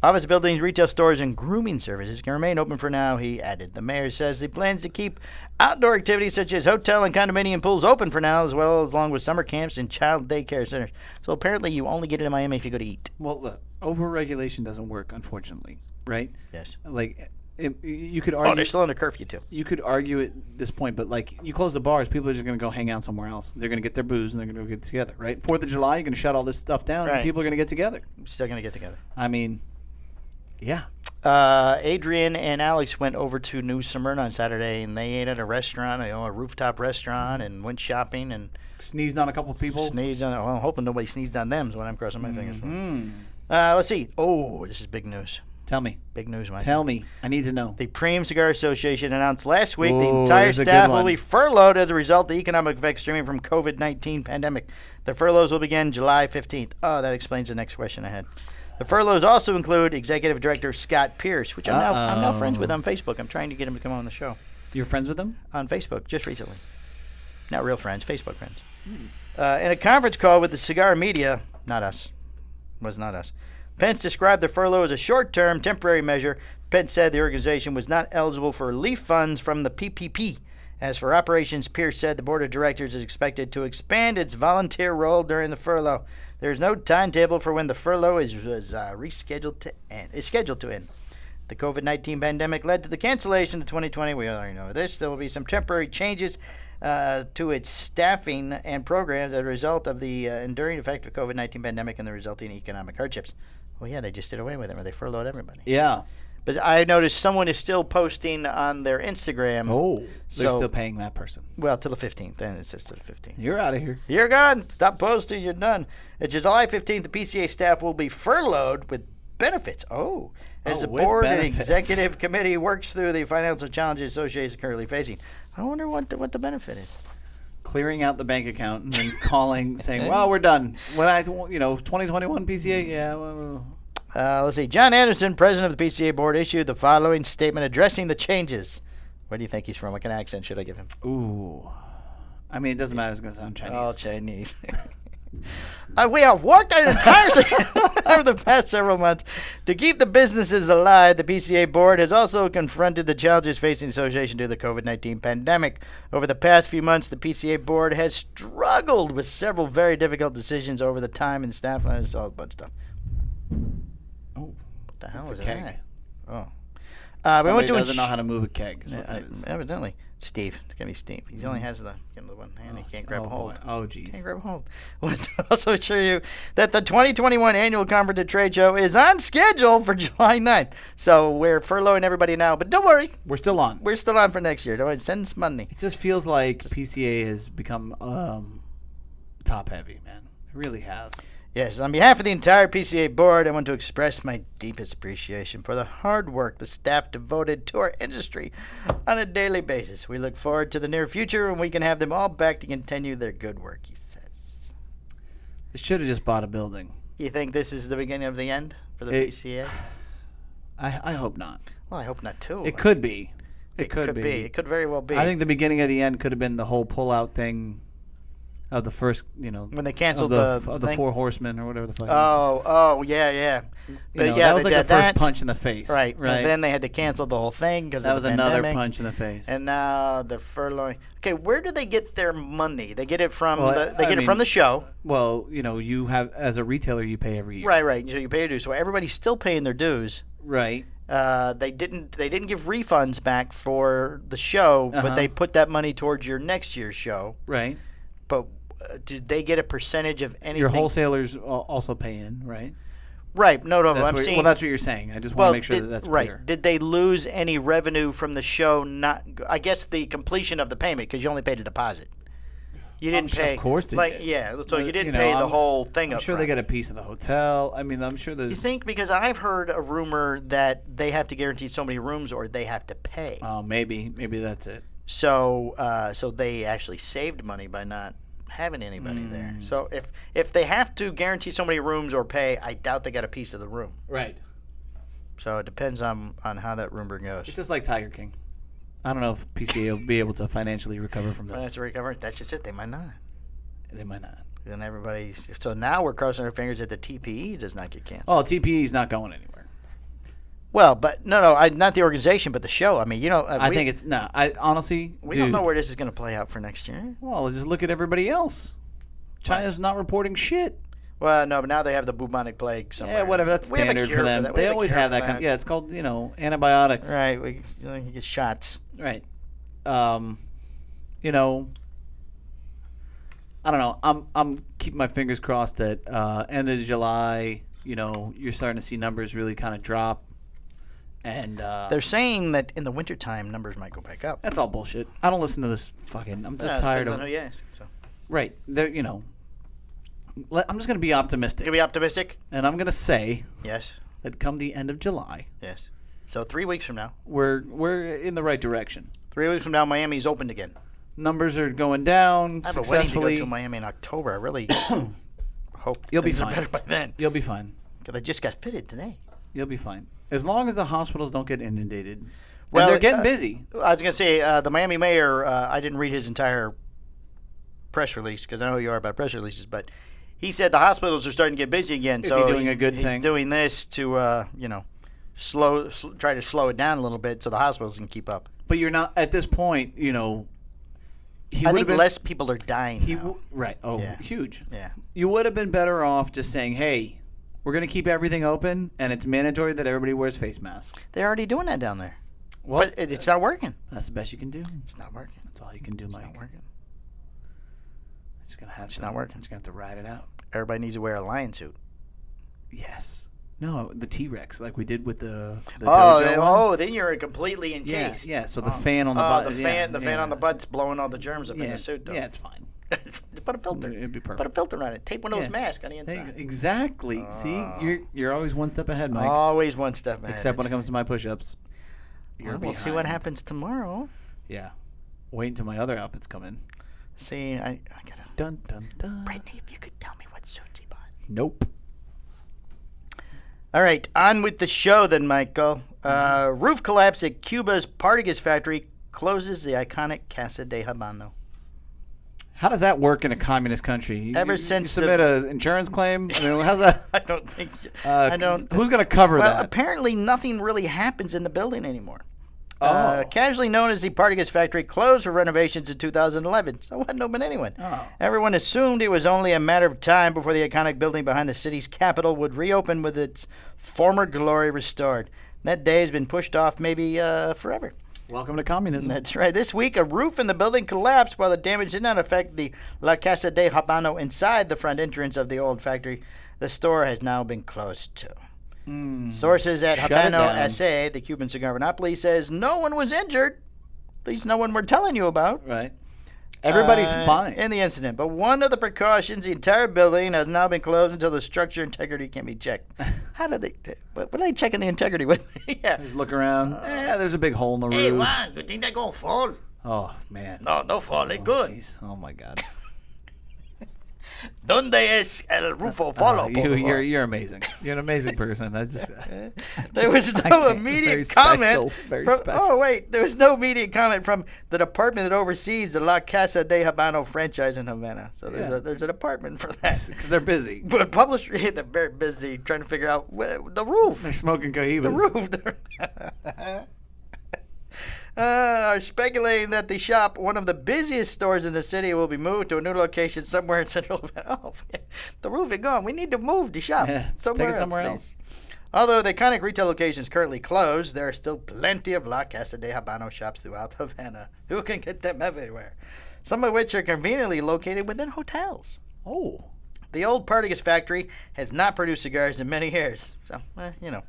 Office buildings, retail stores, and grooming services can remain open for now, he added. The mayor says he plans to keep outdoor activities such as hotel and condominium pools open for now, as well as along with summer camps and child daycare centers. So apparently you only get into Miami if you go to eat. Well, look, overregulation doesn't work, unfortunately, right? Yes. Like, you could argue. Oh, they're still under curfew, too. You could argue at this point, but like, you close the bars, people are just going to go hang out somewhere else. They're going to get their booze and they're going to go get together, right? 4th of July, you're going to shut all this stuff down, and people are going to get together. Still going to get together. I mean, yeah. Adrienne and Alex went over to New Smyrna on Saturday, and they ate at a restaurant, a rooftop restaurant, and went shopping and sneezed on a couple people. Sneezed on. Well, I'm hoping nobody sneezed on them. Is what I'm crossing my fingers for. Let's see. Oh, this is big news. Tell me. Big news, Mike. Tell me. I need to know. The Premium Cigar Association announced last week the entire staff will be furloughed as a result of the economic effects stemming from COVID-19 pandemic. The furloughs will begin July 15th. Oh, that explains the next question I had. The furloughs also include Executive Director Scott Pierce, which I'm now friends with on Facebook. I'm trying to get him to come on the show. You're friends with him? On Facebook, just recently. Not real friends, Facebook friends. In a conference call with the cigar media, not us, was not us, Pence described the furlough as a short-term, temporary measure. Pence said the organization was not eligible for relief funds from the PPP. As for operations, Pierce said the board of directors is expected to expand its volunteer role during the furlough. There is no timetable for when the furlough is scheduled to end. The COVID-19 pandemic led to the cancellation of 2020. We already know this. There will be some temporary changes to its staffing and programs as a result of the enduring effect of COVID-19 pandemic and the resulting economic hardships. Well, yeah, they just did away with it, where they furloughed everybody. Yeah. But I noticed someone is still posting on their Instagram. Oh, they're still paying that person. Well, till the 15th. Then it's just till the 15th. You're out of here. You're gone. Stop posting. You're done. It's July 15th. The PCA staff will be furloughed with benefits. As the board and executive committee works through the financial challenges associations currently facing. I wonder what the benefit is. Clearing out the bank account and then calling, saying, "Well, we're done." 2021 PCA. Yeah. Well. Let's see. John Anderson, president of the PCA board, issued the following statement addressing the changes. Where do you think he's from? What kind of accent should I give him? Ooh. I mean, it doesn't matter. It's going to sound Chinese. All Chinese. We have worked entirely over the past several months to keep the businesses alive. The PCA board has also confronted the challenges facing the association due to the COVID-19 pandemic. Over the past few months, the PCA board has struggled with several very difficult decisions over the time and staff. It's all a bunch of stuff. Oh, what the hell is that? Oh. Somebody doesn't know how to move a keg. Is what that is. Evidently. Steve. It's going to be Steve. He only has the one hand. He can't grab a hold. Oh, jeez. Can't grab a hold. We'll also assure you that the 2021 annual conference and trade show is on schedule for July 9th. So we're furloughing everybody now. But don't worry. We're still on. We're still on for next year. Don't worry. Send us money. It just feels like PCA has become top-heavy, man. It really has. Yes, on behalf of the entire PCA board, I want to express my deepest appreciation for the hard work the staff devoted to our industry on a daily basis. We look forward to the near future when we can have them all back to continue their good work, he says. They should have just bought a building. You think this is the beginning of the end for the PCA? I hope not. Well, I hope not, too. It could be. It could be. It could very well be. I think the beginning of the end could have been the whole pull-out thing. of the first, when they canceled of the thing? Four Horsemen or whatever the fuck. Yeah. But that was they like the did first that. punch in the face. Right. Right. And then they had to cancel the whole thing because that of was the another pandemic. punch in the face. And now the furloughing. Okay, where do they get their money? They get it from Well, from the show. Well, you have, as a retailer, you pay every year. Right. So you pay your dues. So everybody's still paying their dues. Right. They didn't give refunds back for the show, but they put that money towards your next year's show. Right. But did they get a percentage of anything? Your wholesalers also pay in, right? Right. No. That's what you're saying. I just want to make sure that's right. clear. Did they lose any revenue from the show? I guess the completion of the payment, because you only paid a deposit. You didn't pay. Of course they did. Yeah. So you didn't pay the whole thing. I'm sure they get a piece of the hotel. I mean, I'm sure there's. You think, because I've heard a rumor that they have to guarantee so many rooms or they have to pay. Oh, maybe that's it. So they actually saved money by not having anybody there. So if they have to guarantee so many rooms or pay, I doubt they got a piece of the room. Right. So it depends on how that rumor goes. It's just like Tiger King. I don't know if PCA will be able to financially recover from this. That's a recover. That's just it. They might not. They might not. Then everybody's. So now we're crossing our fingers that the TPE does not get canceled. Oh, TPE is not going anywhere. Well, but no, not the organization, but the show. I mean, I think it's no. I honestly, we don't know where this is going to play out for next year. Well, just look at everybody else. China's not reporting shit. Well, no, but now they have the bubonic plague somewhere. Yeah, whatever. That's standard for them. They always have that kind of. Yeah, it's called antibiotics. Right. You get shots. Right. I don't know. I'm keeping my fingers crossed that end of July, you're starting to see numbers really kind of drop. And they're saying that in the wintertime numbers might go back up. That's all bullshit. I don't listen to this fucking. I'm just tired of. So. Right. There. I'm just gonna be optimistic. You're gonna be optimistic. And I'm gonna say. Yes. That come the end of July. Yes. So 3 weeks from now. We're in the right direction. 3 weeks from now, Miami's opened again. Numbers are going down I have successfully. a wedding to go to Miami in October. I really hope you'll be things fine. are better by then. You'll be fine. Because I just got fitted today. You'll be fine. As long as the hospitals don't get inundated. Well, and they're getting busy. I was going to say, the Miami mayor, I didn't read his entire press release because I know who you are about press releases, but he said the hospitals are starting to get busy again. Is he doing a good thing? He's doing this to, try to slow it down a little bit so the hospitals can keep up. But you're not, at this point, I think less people are dying now. Right. Oh, yeah. Huge. Yeah. You would have been better off just saying, hey, we're going to keep everything open, and it's mandatory that everybody wears face masks. They're already doing that down there. Well, but it's not working. That's the best you can do. It's not working. That's all you can do, Mike. It's not working. It's gonna have it's not working. It's going to have to ride it out. Everybody needs to wear a lion suit. Yes. No, the T-Rex, like we did with the dojo one. Then you're completely encased. Yeah. So the fan on the butt. The fan on the butt's blowing all the germs up in the suit, though. Yeah, it's fine. Put a filter. It'd be perfect. Put a filter on it. Tape one of those masks on the inside. Exactly. See, you're always one step ahead, Mike. Always one step ahead. Except when it comes to my push-ups. We'll see what happens tomorrow. Yeah. Wait until my other outfits come in. See, I gotta. Dun dun dun. Brittany, if you could tell me what suits he bought. Nope. All right, on with the show then, Michael. Roof collapse at Cuba's Partagas factory closes the iconic Casa de Habano. How does that work in a communist country? Ever you since submit an insurance claim? I mean, how's that? I don't think. I don't. Who's going to cover that? Apparently, nothing really happens in the building anymore. Casually known as the Partagas factory closed for renovations in 2011. So it wasn't open anyway. Everyone assumed it was only a matter of time before the iconic building behind the city's capital would reopen with its former glory restored. That day has been pushed off maybe forever. Welcome to communism. That's right. This week, a roof in the building collapsed. While the damage did not affect the La Casa de Habano inside the front entrance of the old factory, the store has now been closed too. Sources at Habano SA, the Cuban cigar monopoly, says no one was injured. At least no one we're telling you about. Right. Everybody's fine in the incident. But one of the precautions, the entire building has now been closed until the structure integrity can be checked. How do they? What are they checking the integrity with? Yeah. Just look around. There's a big hole in the roof. Hey, Juan, you think they're gonna fall? Oh man. No fall. They're good. Geez. Oh my God. Donde es el Rufo Follow? You're amazing. You're an amazing person. I just There was no immediate comment. Very From, special. oh wait, there was no immediate comment from the department that oversees the La Casa de Habano franchise in Havana. So there's a department for that. Because they're busy. But publishers, they're very busy trying to figure out the roof. They're smoking cohibas. The roof. Are speculating that the shop, one of the busiest stores in the city, will be moved to a new location somewhere in central Havana. Oh, the roof is gone. We need to move the shop Yeah, take it somewhere else. Although the iconic retail location is currently closed, there are still plenty of La Casa de Habano shops throughout Havana. Who can get them everywhere? Some of which are conveniently located within hotels. Oh. The old Partagas factory has not produced cigars in many years. So, you know.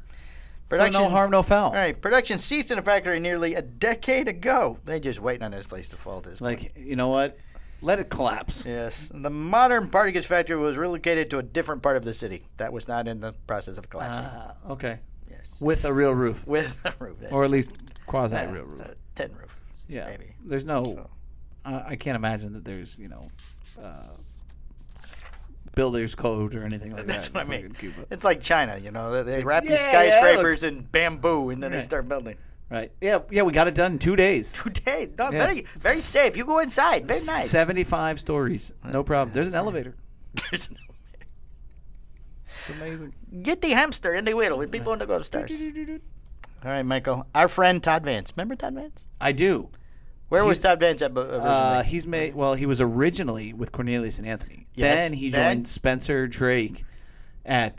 So no harm, no foul. All right, production ceased in the factory nearly a decade ago. They just waiting on this place to fall. Like, you know what? Let it collapse. Yes. The modern Partagas factory was relocated to a different part of the city. That was not in the process of collapsing. Okay. Yes. With a real roof. With a roof. Or at least quasi-real roof. Tin roof. Yeah. Maybe. There's no... I can't imagine that there's, builder's code or anything like that. That's what I mean. in Cuba. It's like China, you know. They wrap these Yeah, skyscrapers in bamboo and then they start building. Right. Yeah, we got it done in 2 days. Today, no, Yeah. very safe. You go inside. Very nice. 75 stories. No problem. There's an elevator. There's no- It's amazing. Get the hamster in the wheel and people want to go upstairs. All right, Michael. Our friend Todd Vance. Remember Todd Vance? I do. Where was Todd Vance at originally? He was originally with Cornelius and Anthony. Yes. Then he joined Spencer Drake at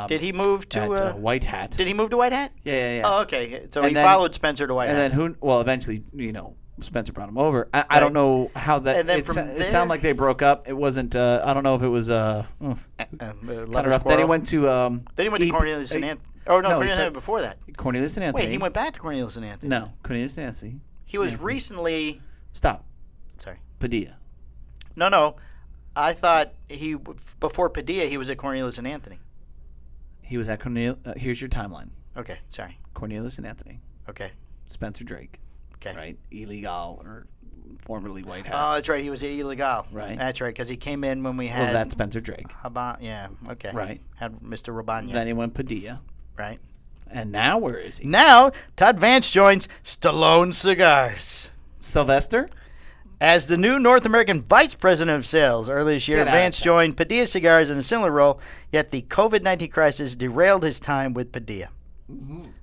Did he move to White Hat. Did he move to White Hat? Yeah. Oh, okay. So And he then- followed Spencer to White And Hat. then eventually, Spencer brought him over. I don't know how that. And then it from it there- sounded like they broke up. It wasn't. I don't know if it was. Kind of rough. Then he went to. Then he went to Cornelius and Anthony. Oh no, no, he Cornelius and said- Anthony before that. Cornelius and Anthony. Wait, he went back to Cornelius and Anthony. No, Cornelius and Anthony. He was recently. Stop. Sorry. Padilla. No. I thought before Padilla he was at Cornelius and Anthony. He was at Cornelius. Here's your timeline. Okay, sorry. Cornelius and Anthony. Okay. Spencer Drake. Okay. Right. Illegal or formerly White Hat. Oh, that's right. He was illegal. Right. That's right, because he came in when we had. Well, that's Spencer Drake. Yeah. Okay. Right. Had Mr. Rabanya. Then he went Padilla. Right. And now where is he? Now Todd Vance joins Stallone Cigars Sylvester? as the new North American Vice President of Sales. Earlier this year, Get out of Vance town. joined Padilla Cigars in a similar role, yet the COVID-19 crisis derailed his time with Padilla.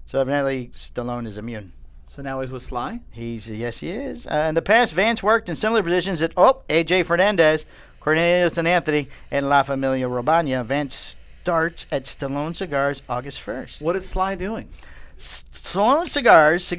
So evidently, Stallone is immune. So now he's with Sly? Yes, he is. In the past, Vance worked in similar positions at A.J. Fernandez, Cornelius and Anthony, and La Familia Robana. Vance starts at Stallone Cigars August 1st. What is Sly doing? Stallone Cigars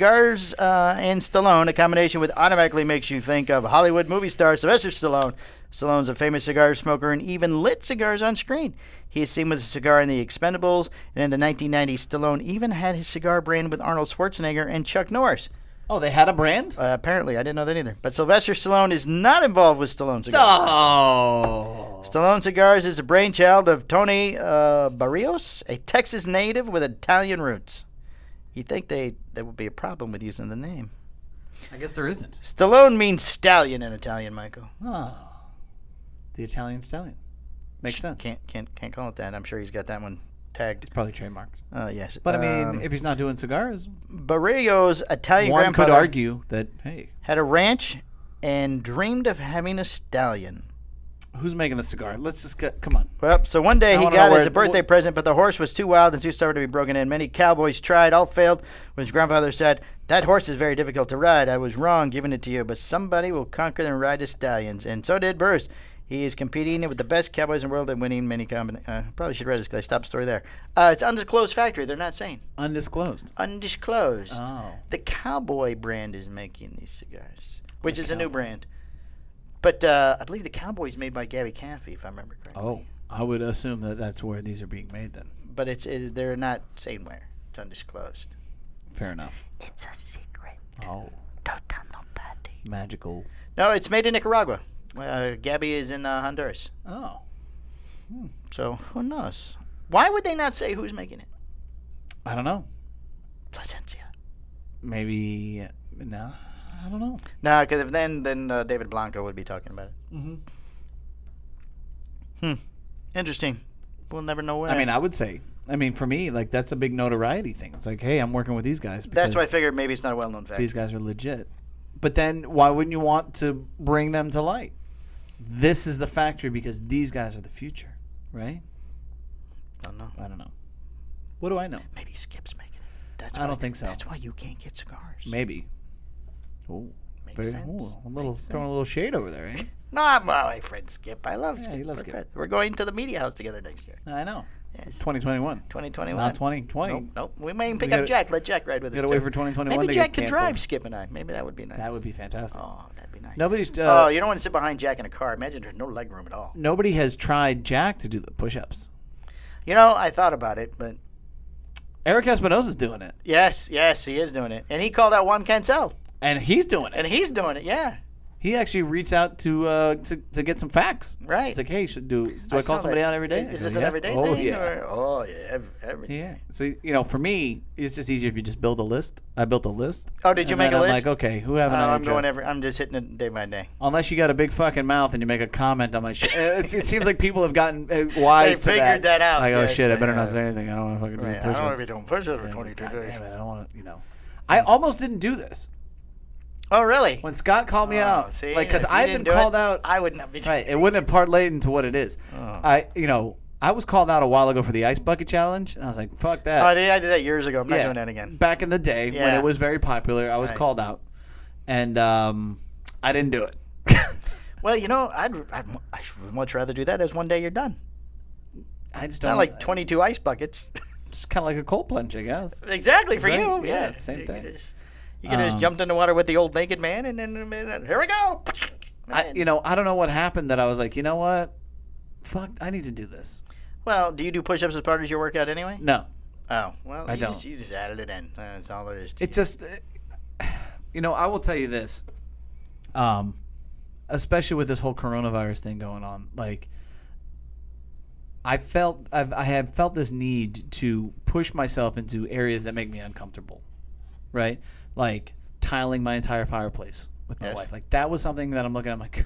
and Stallone, a combination which automatically makes you think of Hollywood movie star Sylvester Stallone. Stallone's a famous cigar smoker and even lit cigars on screen. He is seen with a cigar in The Expendables, and in the 1990s, Stallone even had his cigar brand with Arnold Schwarzenegger and Chuck Norris. Oh, they had a brand? Apparently, I didn't know that either. But Sylvester Stallone is not involved with Stallone Cigars. Oh. Stallone Cigars is a brainchild of Tony Barrios, a Texas native with Italian roots. You'd think there would be a problem with using the name. I guess there isn't. Stallone means stallion in Italian, Michael. Oh. The Italian stallion. Makes sense. Can't call it that. I'm sure he's got that one tagged. It's probably trademarked. Yes. But I mean, if he's not doing cigars, Barrios' Italian one grandfather could argue that, hey, had a ranch and dreamed of having a stallion. who's making the cigar? Let's just get, come on. Well, so one day I he wanna got know as where- a birthday present, but the horse was too wild and too stubborn to be broken in. Many cowboys tried, all failed. When his grandfather said, "That horse is very difficult to ride. I was wrong giving it to you, but somebody will conquer and ride the stallions." And so did Bruce. He is competing with the best cowboys in the world and winning many probably should read this because I stopped the story there. It's undisclosed factory. They're not saying. Undisclosed. Undisclosed. Oh. The Cowboy brand is making these cigars, which is a new brand. But I believe the Cowboy's made by Gabby Caffey, if I remember correctly. Oh, I would assume that that's where these are being made then. But they're not saying where. It's undisclosed. Fair enough. It's a secret. Oh, Don't tell nobody. magical. No, it's made in Nicaragua. Gabby is in Honduras. Oh. So who knows? Why would they not say who's making it? I don't know. Placencia. Maybe, no, I don't know. No, because if then David Blanco would be talking about it. Interesting. We'll never know where. I mean, I would say. I mean, for me, like that's a big notoriety thing. It's like, hey, I'm working with these guys. That's why I figured maybe it's not a well-known fact. These guys are legit. But then why wouldn't you want to bring them to light? This is the factory because these guys are the future, right? Don't know. I don't know. What do I know? Maybe Skip's making it. I don't think so. That's why you can't get cigars. Maybe. Oh, Makes sense. Throwing a little shade over there, eh? No, I'm my friend Skip. I love Skip. he loves We're Skip. good. We're going to the media house together next year. I know. Yes. 2021. 2021. Not 2020. Nope. We may even pick up Jack. Let Jack ride with us. Gotta wait for 2021 Maybe to Jack get could canceled. drive Skip and I. Maybe that would be nice. That would be fantastic. Oh, that'd be nice. Nobody's. You don't want to sit behind Jack in a car. Imagine there's no leg room at all. Nobody has tried Jack to do the push-ups. You know, I thought about it, but Eric Espinosa's doing it, yes, he is doing it, and he called out Juan Cancel, and he's doing it. Yeah. He actually reached out to get some facts. Right. He's like, hey, do I call somebody out every day? Is this an everyday oh, thing? Yeah. Every day. Yeah. So, for me, it's just easier if you just build a list. I built a list. Oh, did you make a list? I'm like, okay, who haven't I addressed? I'm just hitting it day by day. Unless you got a big fucking mouth and you make a comment on my shit. It seems like people have gotten wise to that. They figured that out. Like, oh, Yes, shit, I better they not have. say anything. I don't want to fucking do push-ups. I don't want to be doing push-ups for 22 God days. damn it, I don't want to, I almost didn't do this. Oh, really? When Scott called me out, see, because if you I've didn't been do called it, out. I would not be. Right, it wouldn't have parlayed into what it is. I was called out a while ago for the ice bucket challenge, and I was like, "Fuck that." Oh, I did that years ago. I'm not doing that again. Back in the day when Yeah. it was very popular, I was called out, and I didn't do it. Well, I'd much rather do that. There's one day you're done. I just Not don't like 22 ice buckets. It's kind of like a cold plunge, I guess. Exactly for Right? you. Yeah, Yeah, it's the same thing. You could just jumped in the water with the old naked man, and then here we go. I don't know what happened that I was like, you know what? Fuck, I need to do this. Well, do you do push-ups as part of your workout anyway? No, Oh, well, I don't. You just added it in. That's all there is to it just, I will tell you this, especially with this whole coronavirus thing going on, like, I have felt this need to push myself into areas that make me uncomfortable, right? Like tiling my entire fireplace with my wife. Like that was something that I'm looking at. I'm like,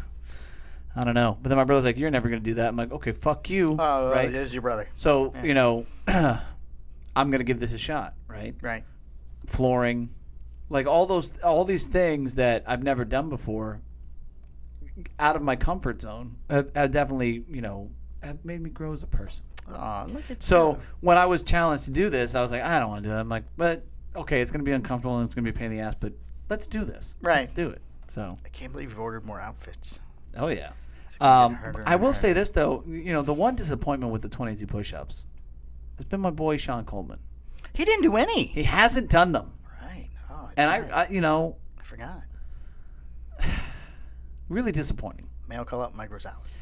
I don't know. But then my brother's like, you're never going to do that. I'm like, okay, fuck you. Oh, right? It is your brother. So, I'm going to give this a shot, right? Right. Flooring, like all these things that I've never done before out of my comfort zone have definitely, have made me grow as a person. Oh, look at So when I was challenged to do this, I was like, I don't want to do that. I'm like, but okay, it's going to be uncomfortable and it's going to be a pain in the ass, but let's do this. Right. Let's do it. So. I can't believe you've ordered more outfits. Oh yeah. harder I and will say harder. this though, the one disappointment with the 22 push-ups has been my boy Sean Coleman. He didn't do any. He hasn't done them, Right. Oh, and right. I I forgot. really disappointing. Mail call out Mike Rosales.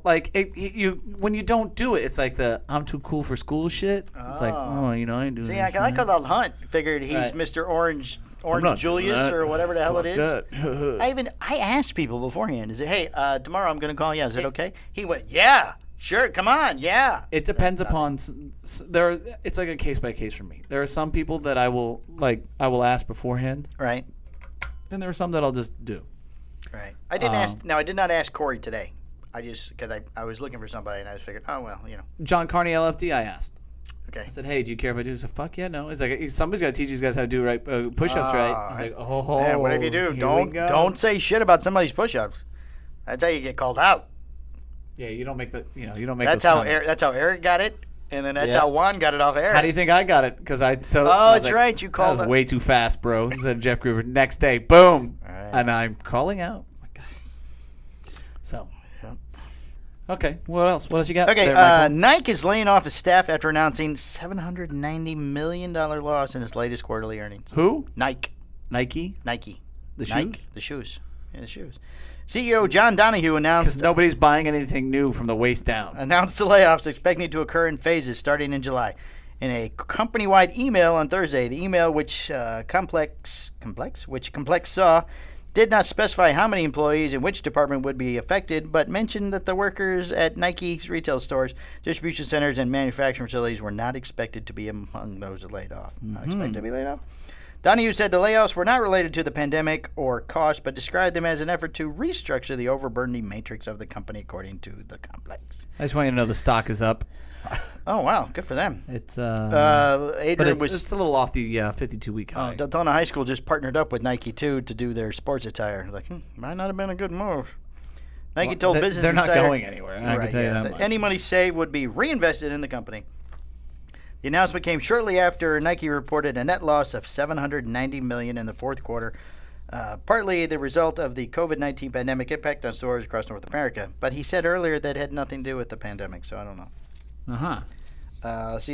Like when you don't do it, it's like the I'm too cool for school shit. It's like, I ain't doing See, that. I called out Hunt. Figured he's Right. Mr. Orange I'm not Julius doing that. or whatever the hell it is. That. I asked people beforehand. Is it, hey, tomorrow I'm going to call you. Is it okay? He went, yeah, sure, come on, yeah. It depends upon it's like a case by case for me. There are some people that I will ask beforehand, Right, and there are some that I'll just do. right. I didn't ask. No, I did not ask Corey today. I just because I was looking for somebody and I just figured, oh well, John Carney LFD, I asked. Okay. I said, hey, do you care if I do? He said, fuck yeah, no. It's like somebody's got to teach these guys how to do push-ups, right? He's like, oh, Man, what if you do? here we go. Don't say shit about somebody's push-ups. That's how you get called out. Yeah, you don't make you don't make. That's those how comments. that's how Eric got it, and then that's Yeah. how Juan got it off Eric. How do you think I got it? Because I was that's like, right. You called that it. was way too fast, bro. Said Jeff Groover. Next day, boom, Right. and I'm calling out. Oh my God. So. Okay, what else? What else you got? Okay, there, Michael? Nike is laying off his staff after announcing $790 million loss in its latest quarterly earnings. Who? Nike. Nike. Nike. The shoes. The shoes. Yeah, the shoes. CEO John Donahue Because announced nobody's buying anything new from the waist down. the layoffs expecting to occur in phases starting in July. In a company-wide email on Thursday, the email which Complex saw did not specify how many employees in which department would be affected, but mentioned that the workers at Nike's retail stores, distribution centers, and manufacturing facilities were not expected to be among those laid off. Not expected to be laid off? Donahue said the layoffs were not related to the pandemic or cost, but described them as an effort to restructure the overburdening matrix of the company, according to the complex. I just want you to know the stock is up. Oh, wow. Good for them. It's Adrienne but was... it's a little off the 52-week high. Daytona High School just partnered up with Nike, too, to do their sports attire. Like, might not have been a good move. Nike told Business they're not Insider... going anywhere. I can tell you that much. Any money saved would be reinvested in the company. The announcement came shortly after Nike reported a net loss of $790 million in the fourth quarter, partly the result of the COVID-19 pandemic impact on stores across North America. But he said earlier that it had nothing to do with the pandemic, so I don't know.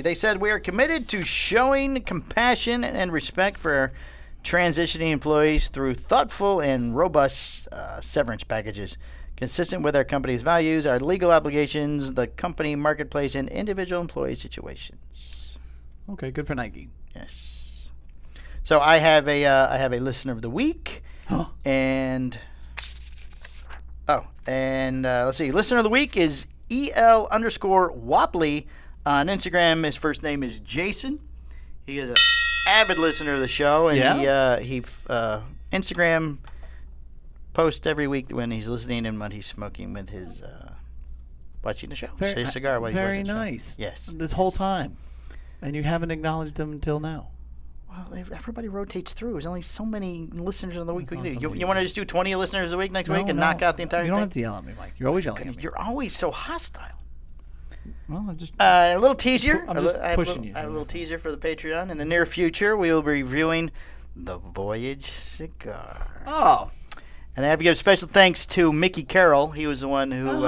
They said, we are committed to showing compassion and respect for transitioning employees through thoughtful and robust severance packages, consistent with our company's values, our legal obligations, the company marketplace, and individual employee situations. Okay, good for Nike. Yes. So I have a listener of the week, and let's see. Listener of the week is EL_Wopley on Instagram. His first name is Jason. He is an avid listener of the show, and he Instagram posts every week when he's listening and when he's smoking with his watching the show. His cigar while he's watching the show. Very nice. Yes. This whole time, and you haven't acknowledged him until now. Well, everybody rotates through. There's only so many listeners of the week we can do. You want to just do 20 listeners of the week next week and knock out the entire thing? You don't have to yell at me, Mike. You're always yelling at me. You're always so hostile. Well, I just a little teaser. I'm just pushing you. I have a little teaser for the Patreon. In the near future, we will be reviewing the Voyage cigar. Oh. And I have to give special thanks to Mickey Carroll. He was the one who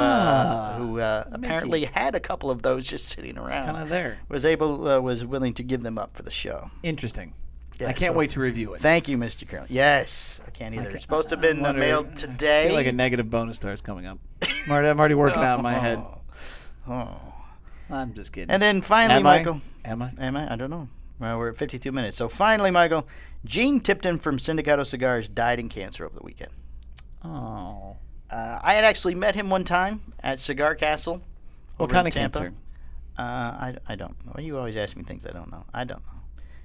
apparently had a couple of those just sitting around. It's kind of there. Was willing to give them up for the show. Interesting. Yeah, I can't wait to review it. Thank you, Mr. Carroll. Yes, I can't either. It's supposed to have been mailed today. I feel like a negative bonus star's coming up. I'm already working out in my head. Oh. I'm just kidding. And then finally, Michael. Am I? I don't know. Well, we're at 52 minutes. So finally, Michael, Gene Tipton from Sindicato Cigars died in cancer over the weekend. Oh. I had actually met him one time at Cigar Castle. What kind of cancer? I don't know. You always ask me things I don't know. I don't know.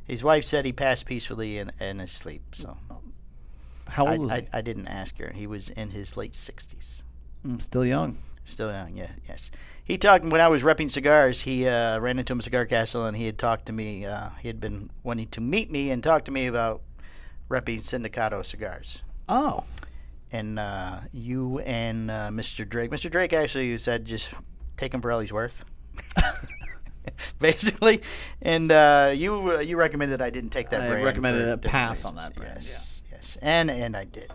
His wife said he passed peacefully in his sleep. So. How old was he? I didn't ask her. He was in his late 60s. Still young. Still young, yeah, yes. He talked, when I was repping cigars, he ran into him at Cigar Castle, and he had talked to me. He had been wanting to meet me and talk to me about repping Sindicato cigars. Oh. And you and Mr. Drake. Mr. Drake actually said just take him for all he's worth. Basically. And you recommended I didn't take that brand. I recommended a pass on that brand, yes. And I did.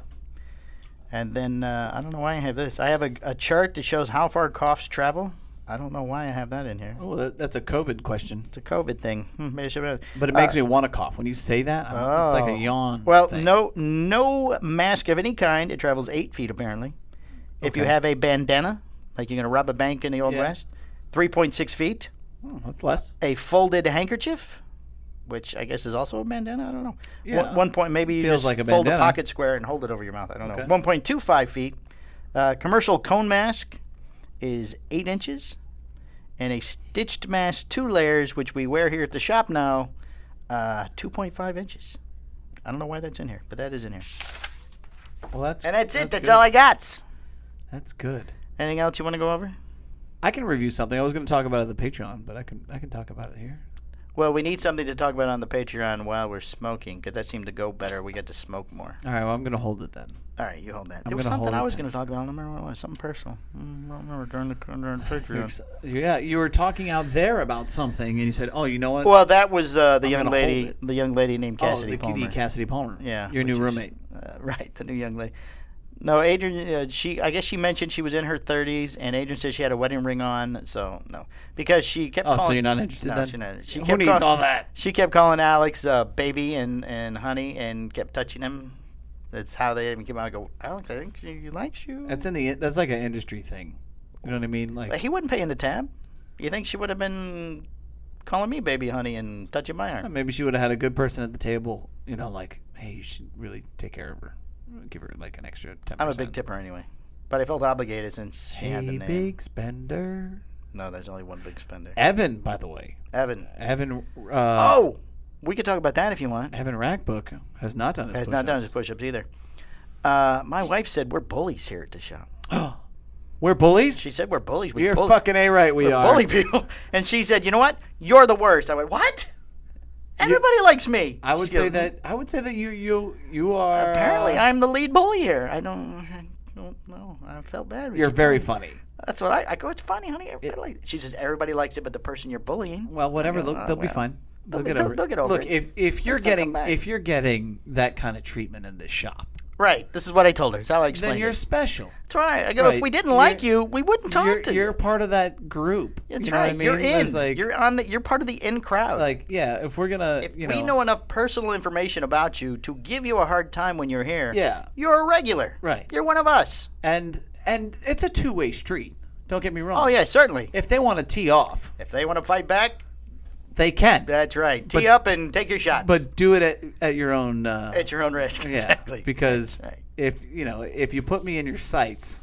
And then I don't know why I have this. I have a chart that shows how far coughs travel. I don't know why I have that in here. Oh, that's a COVID question. It's a COVID thing. Maybe I should. But it makes me want to cough. When you say that, it's like a yawn. Well, thing. no mask of any kind. It travels 8 feet, apparently. If you have a bandana, like you're going to rob a bank in the Old West, 3.6 feet. Oh, that's less. A folded handkerchief, which I guess is also a bandana. I don't know. Yeah. 1 point, maybe you Feels just like a fold a bandana. pocket square and hold it over your mouth. I don't Okay. know. 1.25 feet. Commercial cone mask is 8 inches. And a stitched mask, 2 layers, which we wear here at the shop now, 2.5 inches. I don't know why that's in here, but that is in here. Well, that's it. That's good. all I got. That's good. Anything else you want to go over? I can review something. I was going to talk about it at the Patreon, but I can talk about it here. Well, we need something to talk about on the Patreon while we're smoking, because that seemed to go better. We get to smoke more. All right, well, I'm going to hold it then. All right, you hold that. I'm There was gonna something hold I it was then. going to talk about. I don't remember what it was. Something personal. I don't remember during the Patreon. Yeah, you were talking out there about something, and you said, "Oh, you know what? Well, that was the young gonna lady. hold it. The young lady named Cassidy the Palmer. Cassidy Palmer. Yeah, your new which is- roommate. Right, the new young lady. No, Adrienne. I guess she mentioned she was in her 30s, and Adrienne said she had a wedding ring on. So no, because she kept. Oh, so calling, you're not interested no, then? she's not. She Who kept needs all that? She kept calling Alex baby and honey, and kept touching him. That's how they even came out. I go, Alex, I think she likes you. That's like an industry thing. You know what I mean? Like He wasn't paying the tab. You think she would have been calling me baby, honey, and touching my arm? maybe she would have had a good person at the table. You know, like, hey, you should really take care of her. Give her like an extra 10%. I'm a big tipper anyway, but I felt obligated since she had the Hey, name. big spender. No, there's only one big spender. Evan, by the way. Evan. Evan. Oh, We could talk about that if you want. Evan Rackbook has not done his Has push-ups. not done his push-ups either. My wife said we're bullies here at the shop. We're bullies? She said we're bullies. We You're bully, fucking A-right, we are. bully people. And she said, you know what? You're the worst. I went, what? Everybody likes me. I would She say goes, that you are. Apparently, I'm the lead bully here. I don't know. I felt bad. You're very funny. That's what I go. It's funny, honey. Everybody likes it. She says everybody likes it, but the person you're bullying. Well, whatever. I go, They'll be well, fine. They'll get they'll- over it. they'll get over Look, it. if you're They'll come getting back. that kind of treatment in this shop, Right. This is what I told her. It's how I explained then you're it. special. That's right. I go. Right. If we didn't like you, we wouldn't talk to you. You're part of that group. That's you know right. What I mean? You're in. There's like, You're part of the in crowd. like, yeah. If we're gonna, if you we know enough personal information about you to give you a hard time when you're here, Yeah. you're a regular. Right. You're one of us. and it's a two-way street. Don't get me wrong. Oh yeah, certainly. If they want to tee off, If they want to fight back, they can. that's right. Tee up and take your shots. But do it at your own. at your own risk. Yeah, Exactly. because That's right. if you put me in your sights,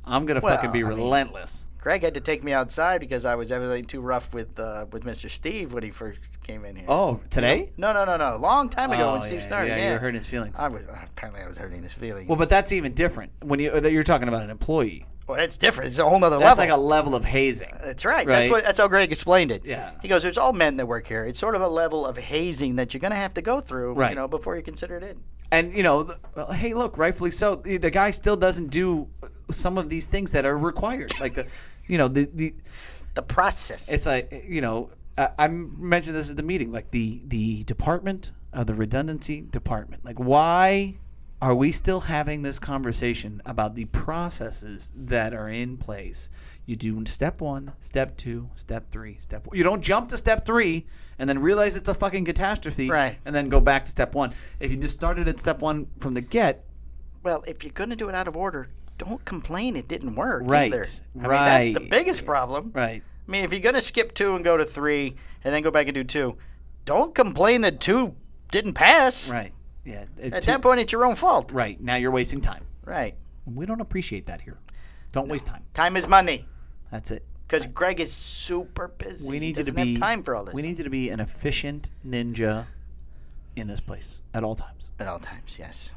I'm gonna Well, fucking be I mean- relentless. Greg had to take me outside because I was evidently too rough with Mr. Steve when he first came in here. Oh, today? No. A long time ago when Steve yeah, started. Yeah, Yeah, you were hurting his feelings. Apparently I was hurting his feelings. Well, but that's even different when you're talking about an employee. Well, it's different. It's a whole nother That's level. like a level of hazing. That's right. Right? That's how Greg explained it. Yeah. He goes, "There's all men that work here. It's sort of a level of hazing that you're going to have to go through, Right. before you consider it in." And well, hey, look, rightfully so. The guy still doesn't do some of these things that are required, like The process. It's like I mentioned this at the meeting, like the department of the redundancy department. Like, why are we still having this conversation about the processes that are in place? You do step 1, step 2, step 3, step 4. You don't jump to step 3 and then realize it's a fucking catastrophe, Right. and then go back to step 1. If you just started at step 1 from the get, Well, if you're going to do it out of order, don't complain it didn't work Right, either. I mean, right. that's the biggest problem. right? I mean, if you're going to skip 2 and go to 3 and then go back and do 2, don't complain that 2 didn't pass. Right. Yeah. At that point, it's your own fault. Right. Now you're wasting time. Right. We don't appreciate that here. Don't waste time. Time is money. That's it. Because Greg is super busy. We need he you to doesn't be have time for all this. We need you to be an efficient ninja in this place at all times. At all times, yes.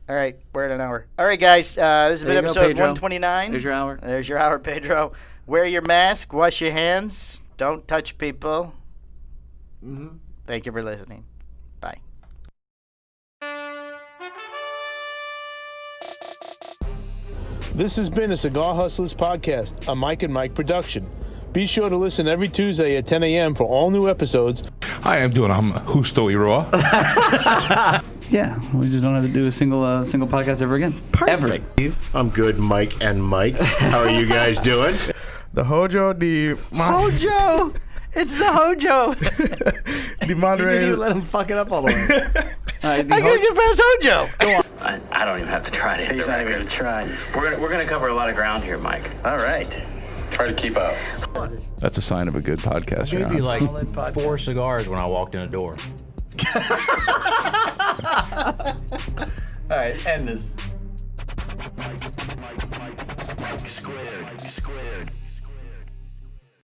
All right, we're at an hour. All right, guys, this has There been you go, episode Pedro. 129. There's your hour. There's your hour, Pedro. Wear your mask. Wash your hands. Don't touch people. Mm-hmm. Thank you for listening. Bye. This has been a Cigar Hustlers podcast, a Mike and Mike production. Be sure to listen every Tuesday at 10 a.m. for all new episodes. Hi, I'm Husto Iroa. Yeah, we just don't have to do a single podcast ever again. Perfect. Ever. I'm good, Mike and Mike. How are you guys doing? The Hojo, Hojo! It's the Hojo! the You didn't moderator. even let him fuck it up all the way. All right, I couldn't get past Hojo! Go on. I don't even have to try to hit He's the not even record. gonna try. We're gonna cover a lot of ground here, Mike. All right. Try to keep up. That's a sign of a good podcast. Maybe like 4 cigars when I walked in the door. All right, end this.